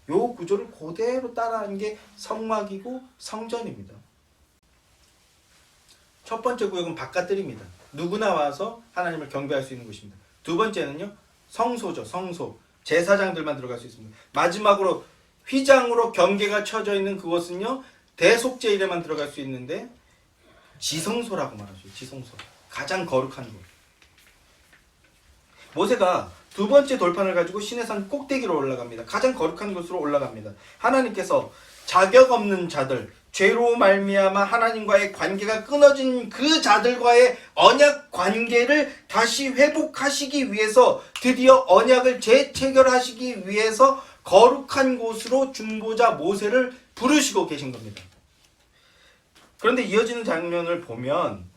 요 구조를 그대로 따라하는 게 성막이고 성전입니다. 첫 번째 구역은 바깥들입니다. 누구나 와서 하나님을 경배할 수 있는 곳입니다. 두 번째는요, 성소죠. 성소. 제사장들만 들어갈 수 있습니다. 마지막으로 휘장으로 경계가 쳐져 있는 그곳은요, 대속제일에만 들어갈 수 있는데 지성소라고 말하죠. 지성소. 가장 거룩한 곳. 모세가 두 번째 돌판을 가지고 시내산 꼭대기로 올라갑니다. 가장 거룩한 곳으로 올라갑니다. 하나님께서 자격 없는 자들, 죄로 말미암아 하나님과의 관계가 끊어진 그 자들과의 언약 관계를 다시 회복하시기 위해서, 드디어 언약을 재체결하시기 위해서 거룩한 곳으로 중보자 모세를 부르시고 계신 겁니다. 그런데 이어지는 장면을 보면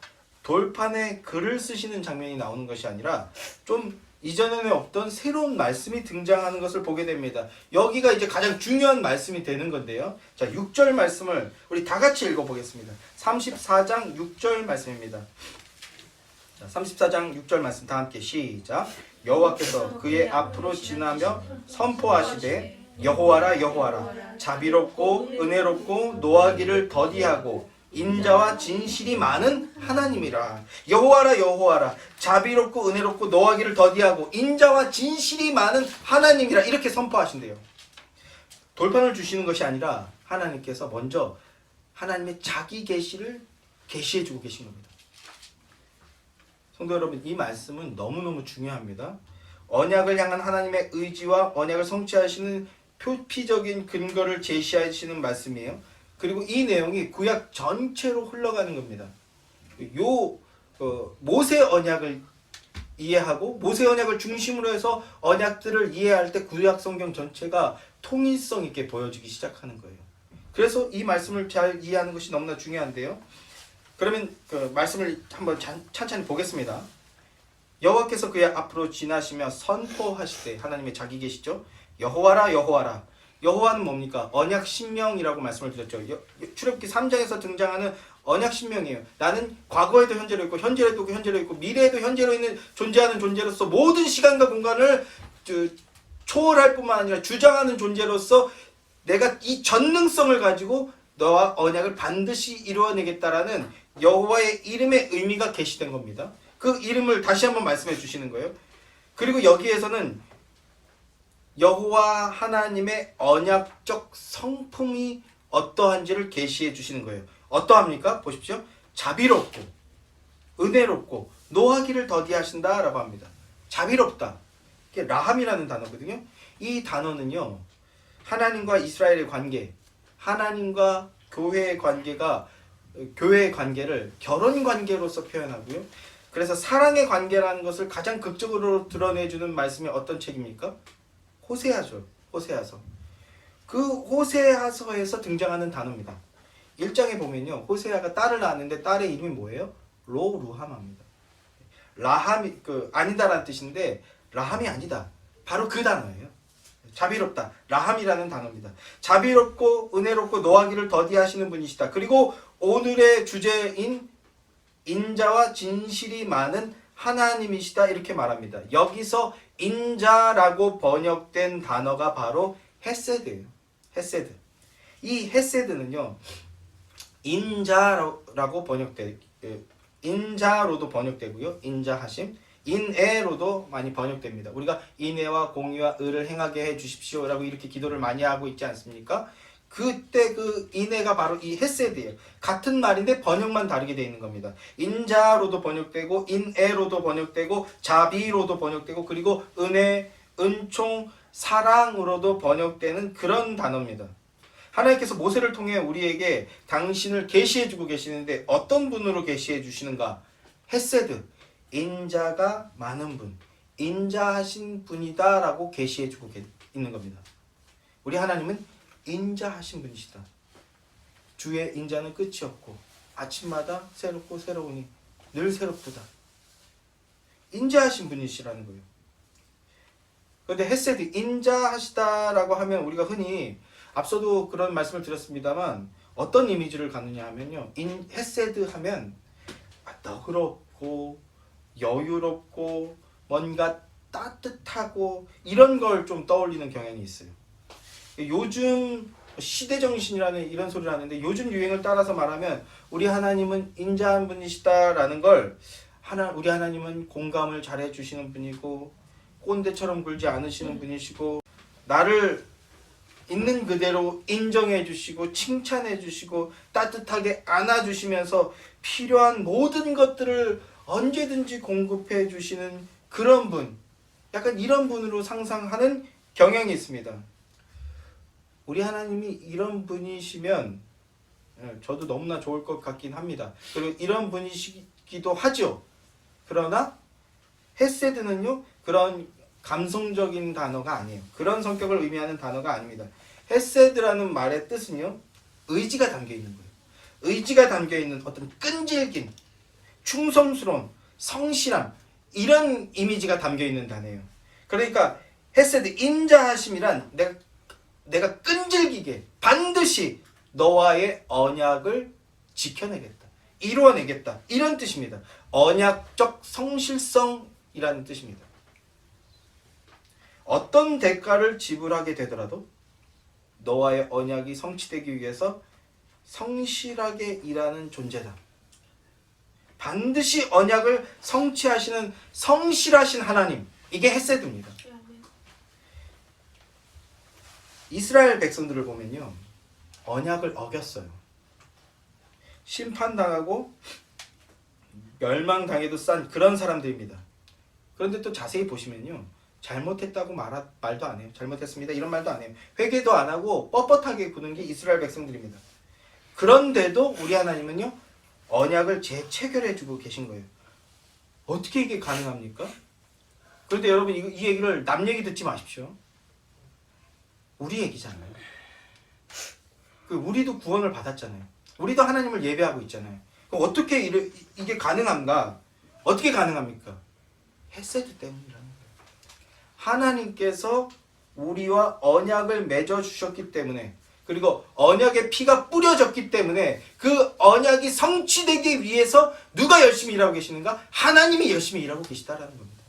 돌판에 글을 쓰시는 장면이 나오는 것이 아니라 좀 이전에는 없던 새로운 말씀이 등장하는 것을 보게 됩니다. 여기가 이제 가장 중요한 말씀이 되는 건데요. 자, 6절 말씀을 우리 다 같이 읽어보겠습니다. 34장 6절 말씀입니다. 자, 34장 6절 말씀 다 함께 시작. 여호와께서 그의 앞으로 지나며 선포하시되 여호와라 여호와라 자비롭고 은혜롭고 노하기를 더디하고 인자와 진실이 많은 하나님이라. 여호와라 여호와라 자비롭고 은혜롭고 노하기를 더디하고 인자와 진실이 많은 하나님이라. 이렇게 선포하신대요. 돌판을 주시는 것이 아니라 하나님께서 먼저 하나님의 자기 계시를 계시해주고 계신 겁니다. 성도 여러분, 이 말씀은 너무너무 중요합니다. 언약을 향한 하나님의 의지와 언약을 성취하시는 표피적인 근거를 제시하시는 말씀이에요. 그리고 이 내용이 구약 전체로 흘러가는 겁니다. 모세 언약을 이해하고 모세 언약을 중심으로 해서 언약들을 이해할 때 구약 성경 전체가 통일성 있게 보여지기 시작하는 거예요. 그래서 이 말씀을 잘 이해하는 것이 너무나 중요한데요. 그러면 그 말씀을 한번 찬찬히 보겠습니다. 여호와께서 그의 앞으로 지나시며 선포하시되, 하나님의 자기 계시죠. 여호와라 여호와라. 여호와는 뭡니까? 언약 신명이라고 말씀을 드렸죠. 출애굽기 3장에서 등장하는 언약 신명이에요. 나는 과거에도 현재로 있고 현재에도 현재로 있고 미래에도 현재로 있는 존재하는 존재로서 모든 시간과 공간을 초월할 뿐만 아니라 주장하는 존재로서 내가 이 전능성을 가지고 너와 언약을 반드시 이루어내겠다라는 여호와의 이름의 의미가 계시된 겁니다. 그 이름을 다시 한번 말씀해 주시는 거예요. 그리고 여기에서는 여호와 하나님의 언약적 성품이 어떠한지를 계시해 주시는 거예요. 어떠합니까? 보십시오. 자비롭고 은혜롭고 노하기를 더디하신다 라고 합니다. 자비롭다. 이게 라함이라는 단어거든요. 이 단어는요, 하나님과 이스라엘의 관계, 하나님과 교회의 관계가, 교회의 관계를 결혼 관계로서 표현하고요. 그래서 사랑의 관계라는 것을 가장 극적으로 드러내주는 말씀이 어떤 책입니까? 호세아죠. 호세아서. 그 호세아서에서 등장하는 단어입니다. 1장에 보면요, 호세아가 딸을 낳았는데 딸의 이름이 뭐예요? 로루하마입니다. 라함이 아니다라는 뜻인데 라함이 아니다. 바로 그 단어예요. 자비롭다. 라함이라는 단어입니다. 자비롭고 은혜롭고 노하기를 더디하시는 분이시다. 그리고 오늘의 주제인 인자와 진실이 많은 하나님이시다. 이렇게 말합니다. 여기서 인자라고 번역된 단어가 바로 헤세드예요. 헤세드. 이 헤세드는요, 인자로도 번역되고요. 인자하심, 인애로도 많이 번역됩니다. 우리가 인애와 공의와 의를 행하게 해 주십시오라고 이렇게 기도를 많이 하고 있지 않습니까? 그때 그 인애가 바로 이 헤세드예요. 같은 말인데 번역만 다르게 되어 있는 겁니다. 인자로도 번역되고 인애로도 번역되고 자비로도 번역되고 그리고 은혜, 은총, 사랑으로도 번역되는 그런 단어입니다. 하나님께서 모세를 통해 우리에게 당신을 계시해 주고 계시는데 어떤 분으로 계시해 주시는가? 헤세드, 인자가 많은 분, 인자하신 분이다 라고 계시해 주고 있는 겁니다. 우리 하나님은 인자하신 분이시다. 주의 인자는 끝이 없고 아침마다 새롭고 새로우니 늘 새롭도다. 인자하신 분이시라는 거예요. 그런데 헤세드, 인자하시다라고 하면 우리가 흔히 앞서도 그런 말씀을 드렸습니다만 어떤 이미지를 갖느냐 하면요. 헤세드 하면 너그럽고 여유롭고 뭔가 따뜻하고 이런 걸 좀 떠올리는 경향이 있어요. 요즘 시대정신이라는 이런 소리를 하는데 요즘 유행을 따라서 말하면 우리 하나님은 인자한 분이시다라는 걸 우리 하나님은 공감을 잘 해주시는 분이고 꼰대처럼 굴지 않으시는 분이시고 나를 있는 그대로 인정해 주시고 칭찬해 주시고 따뜻하게 안아주시면서 필요한 모든 것들을 언제든지 공급해 주시는 그런 분, 약간 이런 분으로 상상하는 경향이 있습니다. 우리 하나님이 이런 분이시면 저도 너무나 좋을 것 같긴 합니다. 그리고 이런 분이시기도 하죠. 그러나 헤세드는요 그런 감성적인 단어가 아니에요. 그런 성격을 의미하는 단어가 아닙니다. 헤세드라는 말의 뜻은요 의지가 담겨 있는 거예요. 의지가 담겨 있는 어떤 끈질김, 충성스러운, 성실함 이런 이미지가 담겨 있는 단어예요. 그러니까 헤세드 인자하심이란 내가 끈질기게 반드시 너와의 언약을 지켜내겠다, 이루어내겠다 이런 뜻입니다. 언약적 성실성이라는 뜻입니다. 어떤 대가를 지불하게 되더라도 너와의 언약이 성취되기 위해서 성실하게 일하는 존재다. 반드시 언약을 성취하시는 성실하신 하나님, 이게 헤세드입니다. 이스라엘 백성들을 보면요 언약을 어겼어요. 심판당하고 멸망당해도 싼 그런 사람들입니다. 그런데 또 자세히 보시면요 잘못했다고 말도 안 해요. 잘못했습니다 이런 말도 안 해요. 회개도 안 하고 뻣뻣하게 구는 게 이스라엘 백성들입니다. 그런데도 우리 하나님은요 언약을 재체결해 주고 계신 거예요. 어떻게 이게 가능합니까? 그런데 여러분 이 얘기를 남 얘기 듣지 마십시오. 우리 얘기잖아요. 우리도 구원을 받았잖아요. 우리도 하나님을 예배하고 있잖아요. 그럼 어떻게 이게 가능한가? 어떻게 가능합니까? 헤세드 때문이라는 거예요. 하나님께서 우리와 언약을 맺어 주셨기 때문에, 그리고 언약의 피가 뿌려졌기 때문에 그 언약이 성취되기 위해서 누가 열심히 일하고 계시는가? 하나님이 열심히 일하고 계시다라는 겁니다.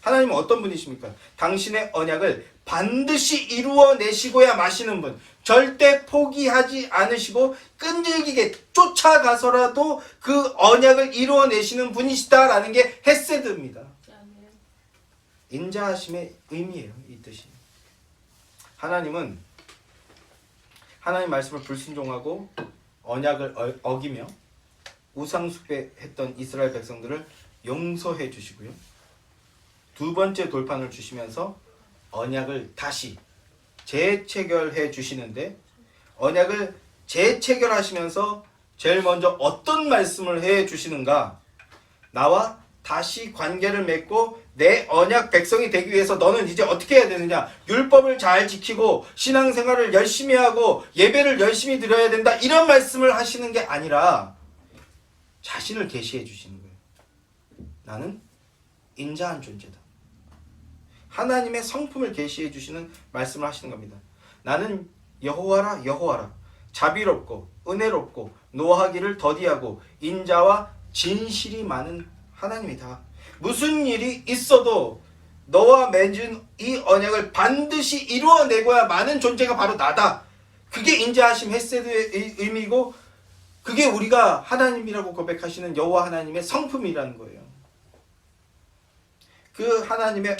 하나님은 어떤 분이십니까? 당신의 언약을 반드시 이루어내시고야 마시는 분, 절대 포기하지 않으시고 끈질기게 쫓아가서라도 그 언약을 이루어내시는 분이시다라는 게 헤세드입니다. 인자하심의 의미예요. 이 뜻이. 하나님은 하나님 말씀을 불순종하고 언약을 어기며 우상숭배했던 이스라엘 백성들을 용서해 주시고요. 두 번째 돌판을 주시면서 언약을 다시 재체결해 주시는데, 언약을 재체결하시면서 제일 먼저 어떤 말씀을 해 주시는가? 나와 다시 관계를 맺고 내 언약 백성이 되기 위해서 너는 이제 어떻게 해야 되느냐? 율법을 잘 지키고 신앙생활을 열심히 하고 예배를 열심히 드려야 된다, 이런 말씀을 하시는 게 아니라 자신을 계시해 주시는 거예요. 나는 인자한 존재다. 하나님의 성품을 계시해 주시는 말씀을 하시는 겁니다. 나는 여호와라 여호와라, 자비롭고 은혜롭고 노하기를 더디하고 인자와 진실이 많은 하나님이다. 무슨 일이 있어도 너와 맺은 이 언약을 반드시 이루어내고야 마는 존재가 바로 나다. 그게 인자하심 헤세드의 의미고, 그게 우리가 하나님이라고 고백하시는 여호와 하나님의 성품이라는 거예요. 그 하나님의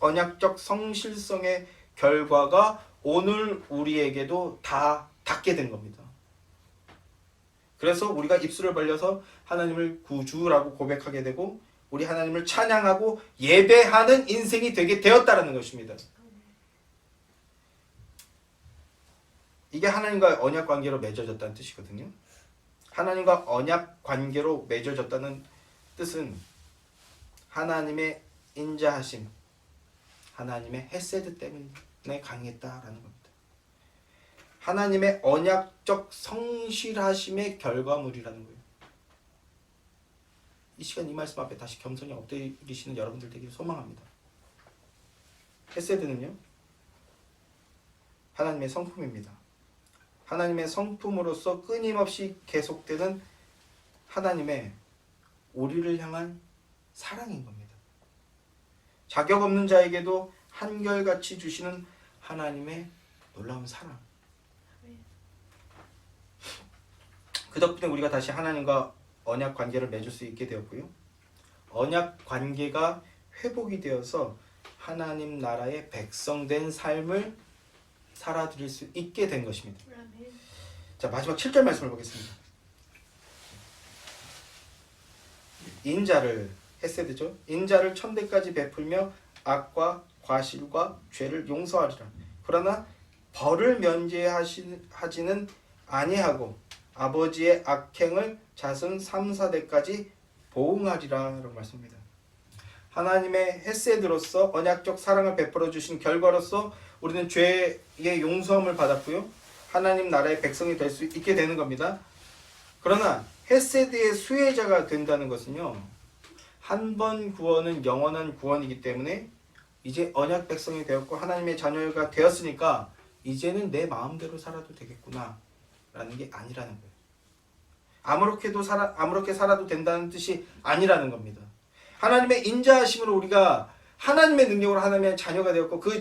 언약적 성실성의 결과가 오늘 우리에게도 다 닿게 된 겁니다. 그래서 우리가 입술을 벌려서 하나님을 구주라고 고백하게 되고 우리 하나님을 찬양하고 예배하는 인생이 되게 되었다라는 것입니다. 이게 하나님과 언약 관계로 맺어졌다는 뜻이거든요. 하나님과 언약 관계로 맺어졌다는 뜻은 하나님의 인자하심, 하나님의 헤세드 때문에 강했다라는 겁니다. 하나님의 언약적 성실하심의 결과물이라는 거예요. 이 시간 이 말씀 앞에 다시 겸손히 엎드리시는 여러분들 되기를 소망합니다. 헤세드는요 하나님의 성품입니다. 하나님의 성품으로서 끊임없이 계속되는 하나님의 우리를 향한 사랑인 겁니다. 자격 없는 자에게도 한결같이 주시는 하나님의 놀라운 사랑. 그 덕분에 우리가 다시 하나님과 언약 관계를 맺을 수 있게 되었고요. 언약 관계가 회복이 되어서 하나님 나라의 백성된 삶을 살아드릴 수 있게 된 것입니다. 자, 마지막 7절 말씀을 보겠습니다. 인자를, 헤세드죠. 인자를 천대까지 베풀며 악과 과실과 죄를 용서하리라. 그러나 벌을 면제하지는 아니하고 아버지의 악행을 자손 3, 4대까지 보응하리라 라고 말씀합니다. 하나님의 헤세드로서 언약적 사랑을 베풀어 주신 결과로서 우리는 죄의 용서함을 받았고요. 하나님 나라의 백성이 될 수 있게 되는 겁니다. 그러나 헤세드의 수혜자가 된다는 것은요, 한 번 구원은 영원한 구원이기 때문에 이제 언약 백성이 되었고 하나님의 자녀가 되었으니까 이제는 내 마음대로 살아도 되겠구나 라는 게 아니라는 거예요. 아무렇게 살아도 된다는 뜻이 아니라는 겁니다. 하나님의 인자하심으로 우리가 하나님의 능력으로 하나님의 자녀가 되었고 그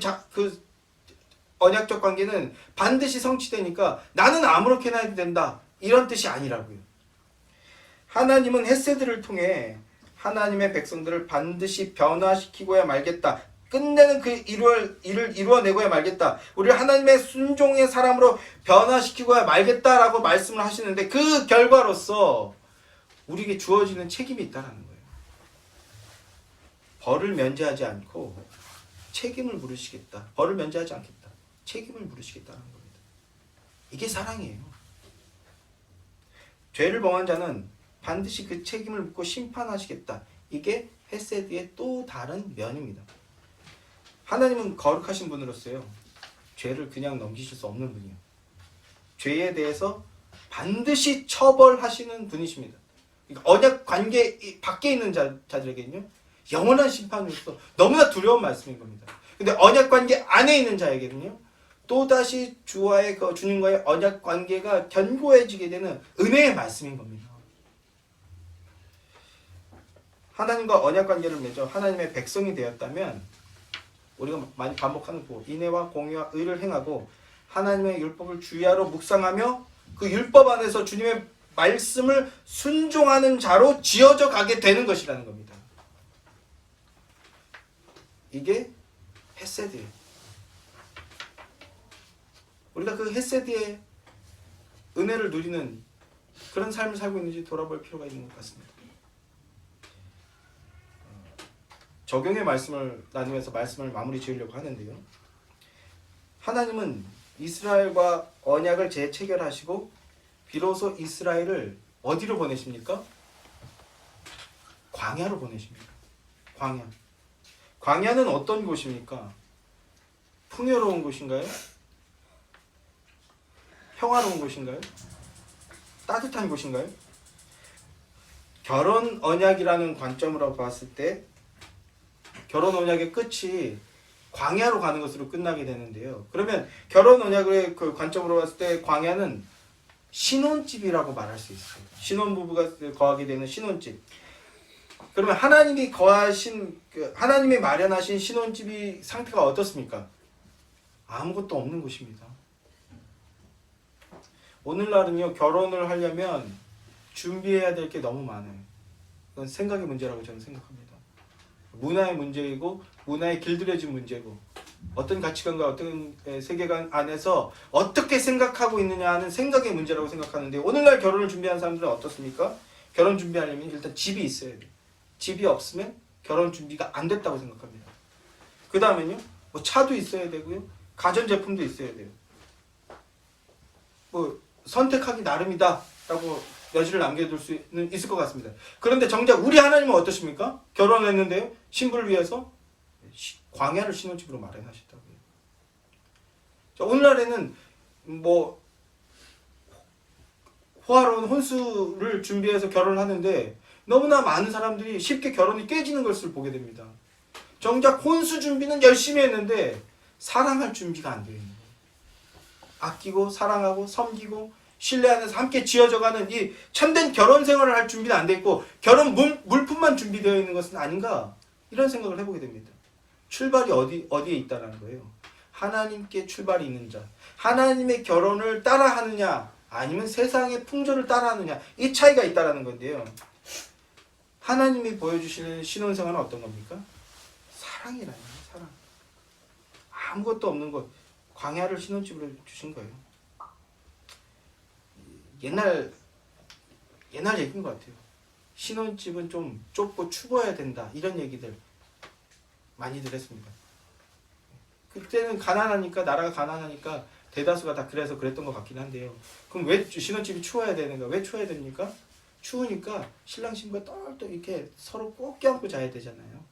언약적 관계는 반드시 성취되니까 나는 아무렇게나 해도 된다 이런 뜻이 아니라고요. 하나님은 헤세드를 통해 하나님의 백성들을 반드시 변화시키고야 말겠다. 끝내는 그 일을 이루어내고야 말겠다. 우리를 하나님의 순종의 사람으로 변화시키고야 말겠다라고 말씀을 하시는데 그 결과로서 우리에게 주어지는 책임이 있다는 거예요. 벌을 면제하지 않고 책임을 물으시겠다. 벌을 면제하지 않겠다. 책임을 물으시겠다는 겁니다. 이게 사랑이에요. 죄를 범한 자는 반드시 그 책임을 묻고 심판하시겠다. 이게 헤세드의 또 다른 면입니다. 하나님은 거룩하신 분으로서요, 죄를 그냥 넘기실 수 없는 분이에요. 죄에 대해서 반드시 처벌하시는 분이십니다. 그러니까 언약 관계 밖에 있는 자들에게는요, 영원한 심판으로서 너무나 두려운 말씀인 겁니다. 근데 언약 관계 안에 있는 자에게는요, 또다시 주님과의 언약 관계가 견고해지게 되는 은혜의 말씀인 겁니다. 하나님과 언약 관계를 맺어 하나님의 백성이 되었다면 우리가 많이 반복하는 인애와 공의와 의를 행하고 하나님의 율법을 주야로 묵상하며 그 율법 안에서 주님의 말씀을 순종하는 자로 지어져 가게 되는 것이라는 겁니다. 이게 헤세드예요. 우리가 그 헤세드의 은혜를 누리는 그런 삶을 살고 있는지 돌아볼 필요가 있는 것 같습니다. 적용의 말씀을 나누면서 말씀을 마무리 지으려고 하는데요. 하나님은 이스라엘과 언약을 재체결하시고 비로소 이스라엘을 어디로 보내십니까? 광야로 보내십니다. 광야. 광야는 어떤 곳입니까? 풍요로운 곳인가요? 평화로운 곳인가요? 따뜻한 곳인가요? 결혼 언약이라는 관점으로 봤을 때 결혼 언약의 끝이 광야로 가는 것으로 끝나게 되는데요. 그러면 결혼 언약의 그 관점으로 봤을 때 광야는 신혼집이라고 말할 수 있어요. 신혼부부가 거하게 되는 신혼집. 그러면 하나님이 하나님이 마련하신 신혼집이 상태가 어떻습니까? 아무것도 없는 곳입니다. 오늘날은요, 결혼을 하려면 준비해야 될 게 너무 많아요. 그건 생각의 문제라고 저는 생각합니다. 문화의 문제이고 문화에 길들여진 문제고 어떤 가치관과 어떤 세계관 안에서 어떻게 생각하고 있느냐 하는 생각의 문제라고 생각하는데 오늘날 결혼을 준비하는 사람들은 어떻습니까? 결혼 준비하려면 일단 집이 있어야 돼요. 집이 없으면 결혼 준비가 안 됐다고 생각합니다. 그 다음엔요, 뭐 차도 있어야 되고요, 가전제품도 있어야 돼요. 뭐 선택하기 나름이다 라고 여지를 남겨둘 수는 있을 것 같습니다. 그런데 정작 우리 하나님은 어떠십니까? 결혼했는데요, 신부를 위해서 광야를 신혼집으로 마련하셨다고요. 자, 오늘날에는 뭐 호화로운 혼수를 준비해서 결혼을 하는데 너무나 많은 사람들이 쉽게 결혼이 깨지는 것을 보게 됩니다. 정작 혼수 준비는 열심히 했는데 사랑할 준비가 안 되어 있는 거예요. 아끼고 사랑하고 섬기고 신뢰 안에서 함께 지어져가는 이 참된 결혼 생활을 할 준비는 안 돼 있고 결혼 물품만 준비되어 있는 것은 아닌가 이런 생각을 해보게 됩니다. 출발이 어디에 있다는 거예요. 하나님께 출발이 있는 자, 하나님의 결혼을 따라하느냐 아니면 세상의 풍조를 따라하느냐 이 차이가 있다는 건데요. 하나님이 보여주시는 신혼생활은 어떤 겁니까? 사랑이라는 거예요. 사랑. 아무것도 없는 것 광야를 신혼집으로 주신 거예요. 옛날 얘기인 것 같아요. 신혼집은 좀 좁고 추워야 된다 이런 얘기들 많이들 했습니다. 그때는 가난하니까 나라가 가난하니까 대다수가 다 그랬던 것 같긴 한데요. 그럼 왜 신혼집이 추워야 되는가? 왜 추워야 됩니까? 추우니까 신랑 신부가 똘똘 이렇게 서로 꼭 껴안고 자야 되잖아요.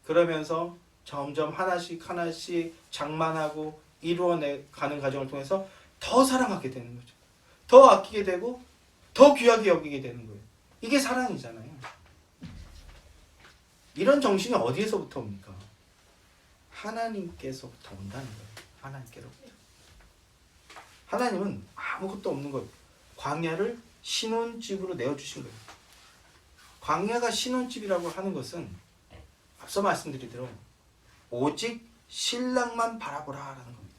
그러면서 점점 하나씩 장만하고 이루어가는 과정을 통해서 더 사랑하게 되는 거죠. 더 아끼게 되고 더 귀하게 여기게 되는 거예요. 이게 사랑이잖아요. 이런 정신이 어디에서부터 옵니까? 하나님께서부터 온다는 거예요. 하나님께로부터. 하나님은 아무것도 없는 것 광야를 신혼집으로 내어주신 거예요. 광야가 신혼집이라고 하는 것은 앞서 말씀드린 대로 오직 신랑만 바라보라라는 겁니다.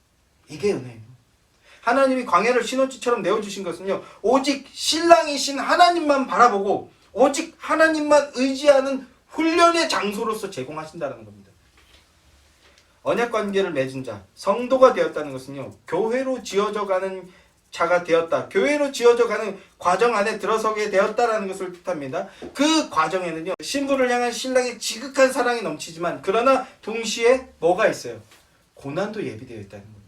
이게 은혜예요. 하나님이 광야를 신혼집처럼 내어주신 것은요. 오직 신랑이신 하나님만 바라보고 오직 하나님만 의지하는 훈련의 장소로서 제공하신다는 겁니다. 언약관계를 맺은 자, 성도가 되었다는 것은요. 교회로 지어져가는 자가 되었다. 교회로 지어져가는 과정 안에 들어서게 되었다라는 것을 뜻합니다. 그 과정에는요. 신부를 향한 신랑의 지극한 사랑이 넘치지만 그러나 동시에 뭐가 있어요? 고난도 예비되어 있다는 겁니다.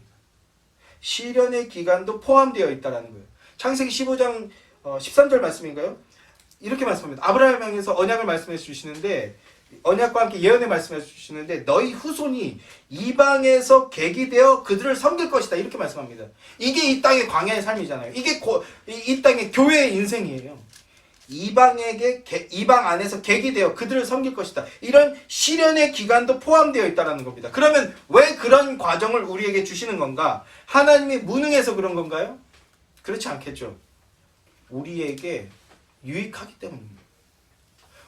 시련의 기간도 포함되어 있다는 거예요. 창세기 15장 13절 말씀인가요? 이렇게 말씀합니다. 아브라함을 향해서 언약을 말씀해 주시는데 언약과 함께 예언의 말씀해 주시는데 너희 후손이 이방에서 객이 되어 그들을 섬길 것이다. 이렇게 말씀합니다. 이게 이 땅의 광야의 삶이잖아요. 이게 이 땅의 교회의 인생이에요. 이방 안에서 객이 되어 그들을 섬길 것이다. 이런 시련의 기간도 포함되어 있다는 겁니다. 그러면 왜 그런 과정을 우리에게 주시는 건가? 하나님이 무능해서 그런 건가요? 그렇지 않겠죠. 우리에게 유익하기 때문입니다.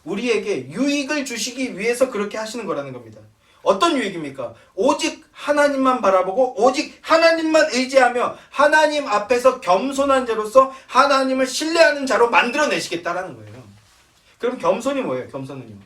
우리에게 유익을 주시기 위해서 그렇게 하시는 거라는 겁니다. 어떤 유익입니까? 오직 하나님만 바라보고 오직 하나님만 의지하며 하나님 앞에서 겸손한 자로서 하나님을 신뢰하는 자로 만들어내시겠다라는 거예요. 그럼 겸손이 뭐예요? 겸손은요.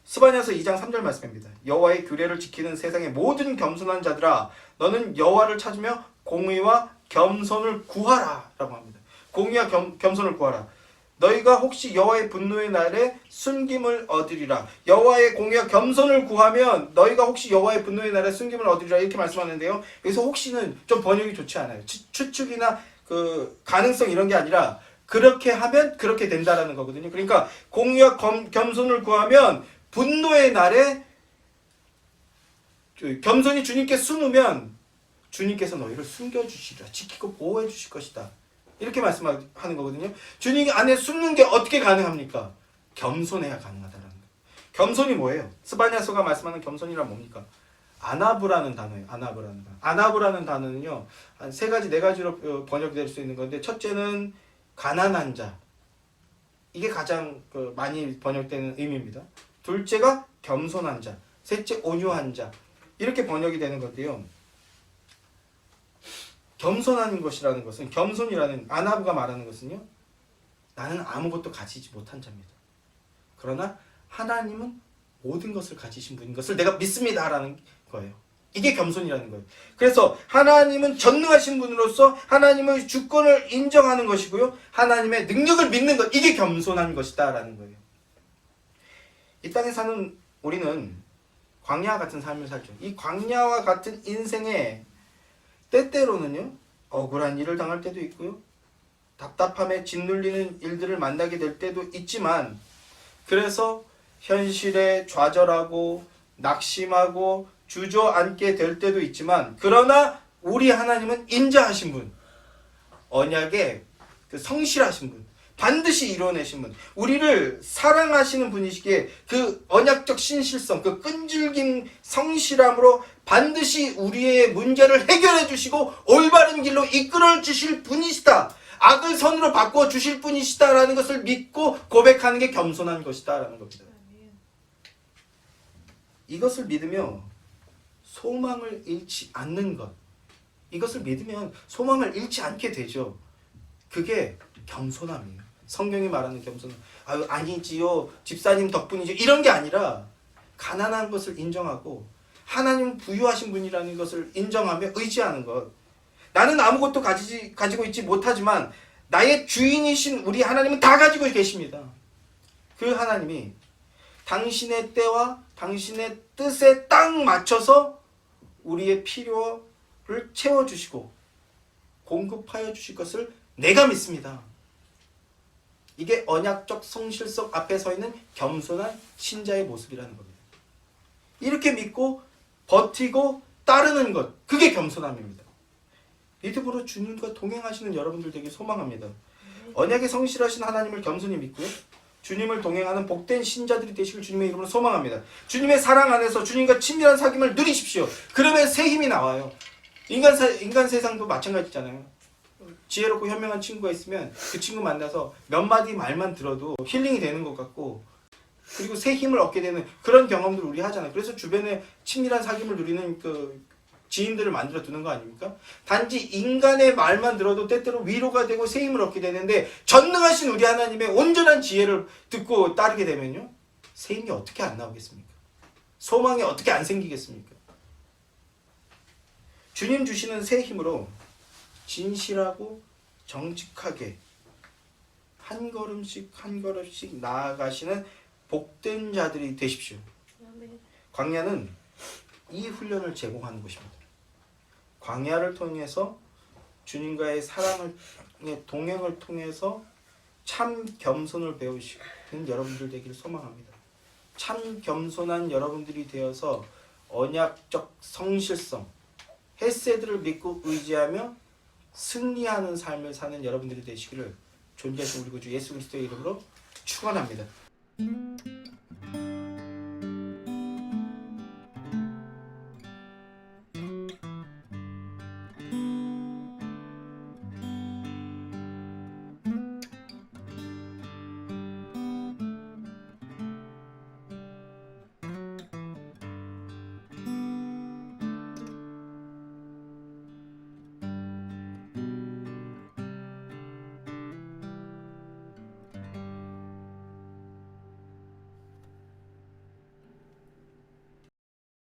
스바냐서 2장 3절 말씀입니다. 여호와의 규례를 지키는 세상의 모든 겸손한 자들아 너는 여호와를 찾으며 공의와 겸손을 구하라 라고 합니다. 공의와 겸손을 구하라. 너희가 혹시 여호와의 분노의 날에 숨김을 얻으리라. 여호와의 공의와 겸손을 구하면 너희가 혹시 여호와의 분노의 날에 숨김을 얻으리라 이렇게 말씀하는데요. 여기서 혹시는 좀 번역이 좋지 않아요. 추측이나 그 가능성 이런 게 아니라 그렇게 하면 그렇게 된다라는 거거든요. 그러니까 공의와 겸손을 구하면 분노의 날에 겸손히 주님께 숨으면 주님께서 너희를 숨겨주시리라. 지키고 보호해 주실 것이다. 이렇게 말씀하는 거거든요. 주님 안에 숨는 게 어떻게 가능합니까? 겸손해야 가능하다는 거예요. 겸손이 뭐예요? 스바냐서가 말씀하는 겸손이란 뭡니까? 아나브라는 단어예요. 아나브라는 단어는요. 한 세 가지, 네 가지로 번역될 수 있는 건데 첫째는 가난한 자. 이게 가장 많이 번역되는 의미입니다. 둘째가 겸손한 자. 셋째 온유한 자. 이렇게 번역이 되는 건데요. 겸손한 것이라는 것은 겸손이라는 아나브가 말하는 것은요. 나는 아무것도 가지지 못한 자입니다. 그러나 하나님은 모든 것을 가지신 분인 것을 내가 믿습니다라는 거예요. 이게 겸손이라는 거예요. 그래서 하나님은 전능하신 분으로서 하나님의 주권을 인정하는 것이고요. 하나님의 능력을 믿는 것. 이게 겸손한 것이다라는 거예요. 이 땅에 사는 우리는 광야와 같은 삶을 살죠. 이 광야와 같은 인생에 때때로는요. 억울한 일을 당할 때도 있고요. 답답함에 짓눌리는 일들을 만나게 될 때도 있지만 그래서 현실에 좌절하고 낙심하고 주저앉게 될 때도 있지만 그러나 우리 하나님은 인자하신 분, 언약의 성실하신 분, 반드시 이뤄내신 분, 우리를 사랑하시는 분이시기에 그 언약적 신실성, 그 끈질긴 성실함으로 반드시 우리의 문제를 해결해 주시고 올바른 길로 이끌어 주실 분이시다. 악을 선으로 바꿔 주실 분이시다라는 것을 믿고 고백하는 게 겸손한 것이다라는 겁니다. 이것을 믿으며 소망을 잃지 않는 것. 이것을 믿으면 소망을 잃지 않게 되죠. 그게 겸손함이에요. 성경이 말하는 겸손함. 아유, 아니지요. 집사님 덕분이죠. 이런 게 아니라 가난한 것을 인정하고 하나님 부유하신 분이라는 것을 인정하며 의지하는 것. 나는 아무것도 가지고 있지 못하지만 나의 주인이신 우리 하나님은 다 가지고 계십니다. 그 하나님이 당신의 때와 당신의 뜻에 딱 맞춰서 우리의 필요를 채워주시고 공급하여 주실 것을 내가 믿습니다. 이게 언약적 성실성 앞에 서 있는 겸손한 신자의 모습이라는 겁니다. 이렇게 믿고 버티고 따르는 것, 그게 겸손함입니다. 믿음으로 주님과 동행하시는 여러분들 되길 소망합니다. 언약에 성실하신 하나님을 겸손히 믿고요. 주님을 동행하는 복된 신자들이 되시길 주님의 이름으로 소망합니다. 주님의 사랑 안에서 주님과 친밀한 사귐을 누리십시오. 그러면 새 힘이 나와요. 인간 세상도 마찬가지잖아요. 지혜롭고 현명한 친구가 있으면 그 친구 만나서 몇 마디 말만 들어도 힐링이 되는 것 같고, 그리고 새 힘을 얻게 되는 그런 경험들을 우리 하잖아요. 그래서 주변에 친밀한 사귐을 누리는 그 지인들을 만들어 두는 거 아닙니까? 단지 인간의 말만 들어도 때때로 위로가 되고 새 힘을 얻게 되는데, 전능하신 우리 하나님의 온전한 지혜를 듣고 따르게 되면요, 새 힘이 어떻게 안 나오겠습니까? 소망이 어떻게 안 생기겠습니까? 주님 주시는 새 힘으로 진실하고 정직하게 한 걸음씩 한 걸음씩 나아가시는 복된 자들이 되십시오. 광야는 이 훈련을 제공하는 곳입니다. 광야를 통해서 주님과의 사랑을, 동행을 통해서 참 겸손을 배우시는 여러분들 되기를 소망합니다. 참 겸손한 여러분들이 되어서 언약적 성실성, 헤세드를 믿고 의지하며 승리하는 삶을 사는 여러분들이 되시기를 존귀하신 우리 구주 예수 그리스도의 이름으로 축원합니다.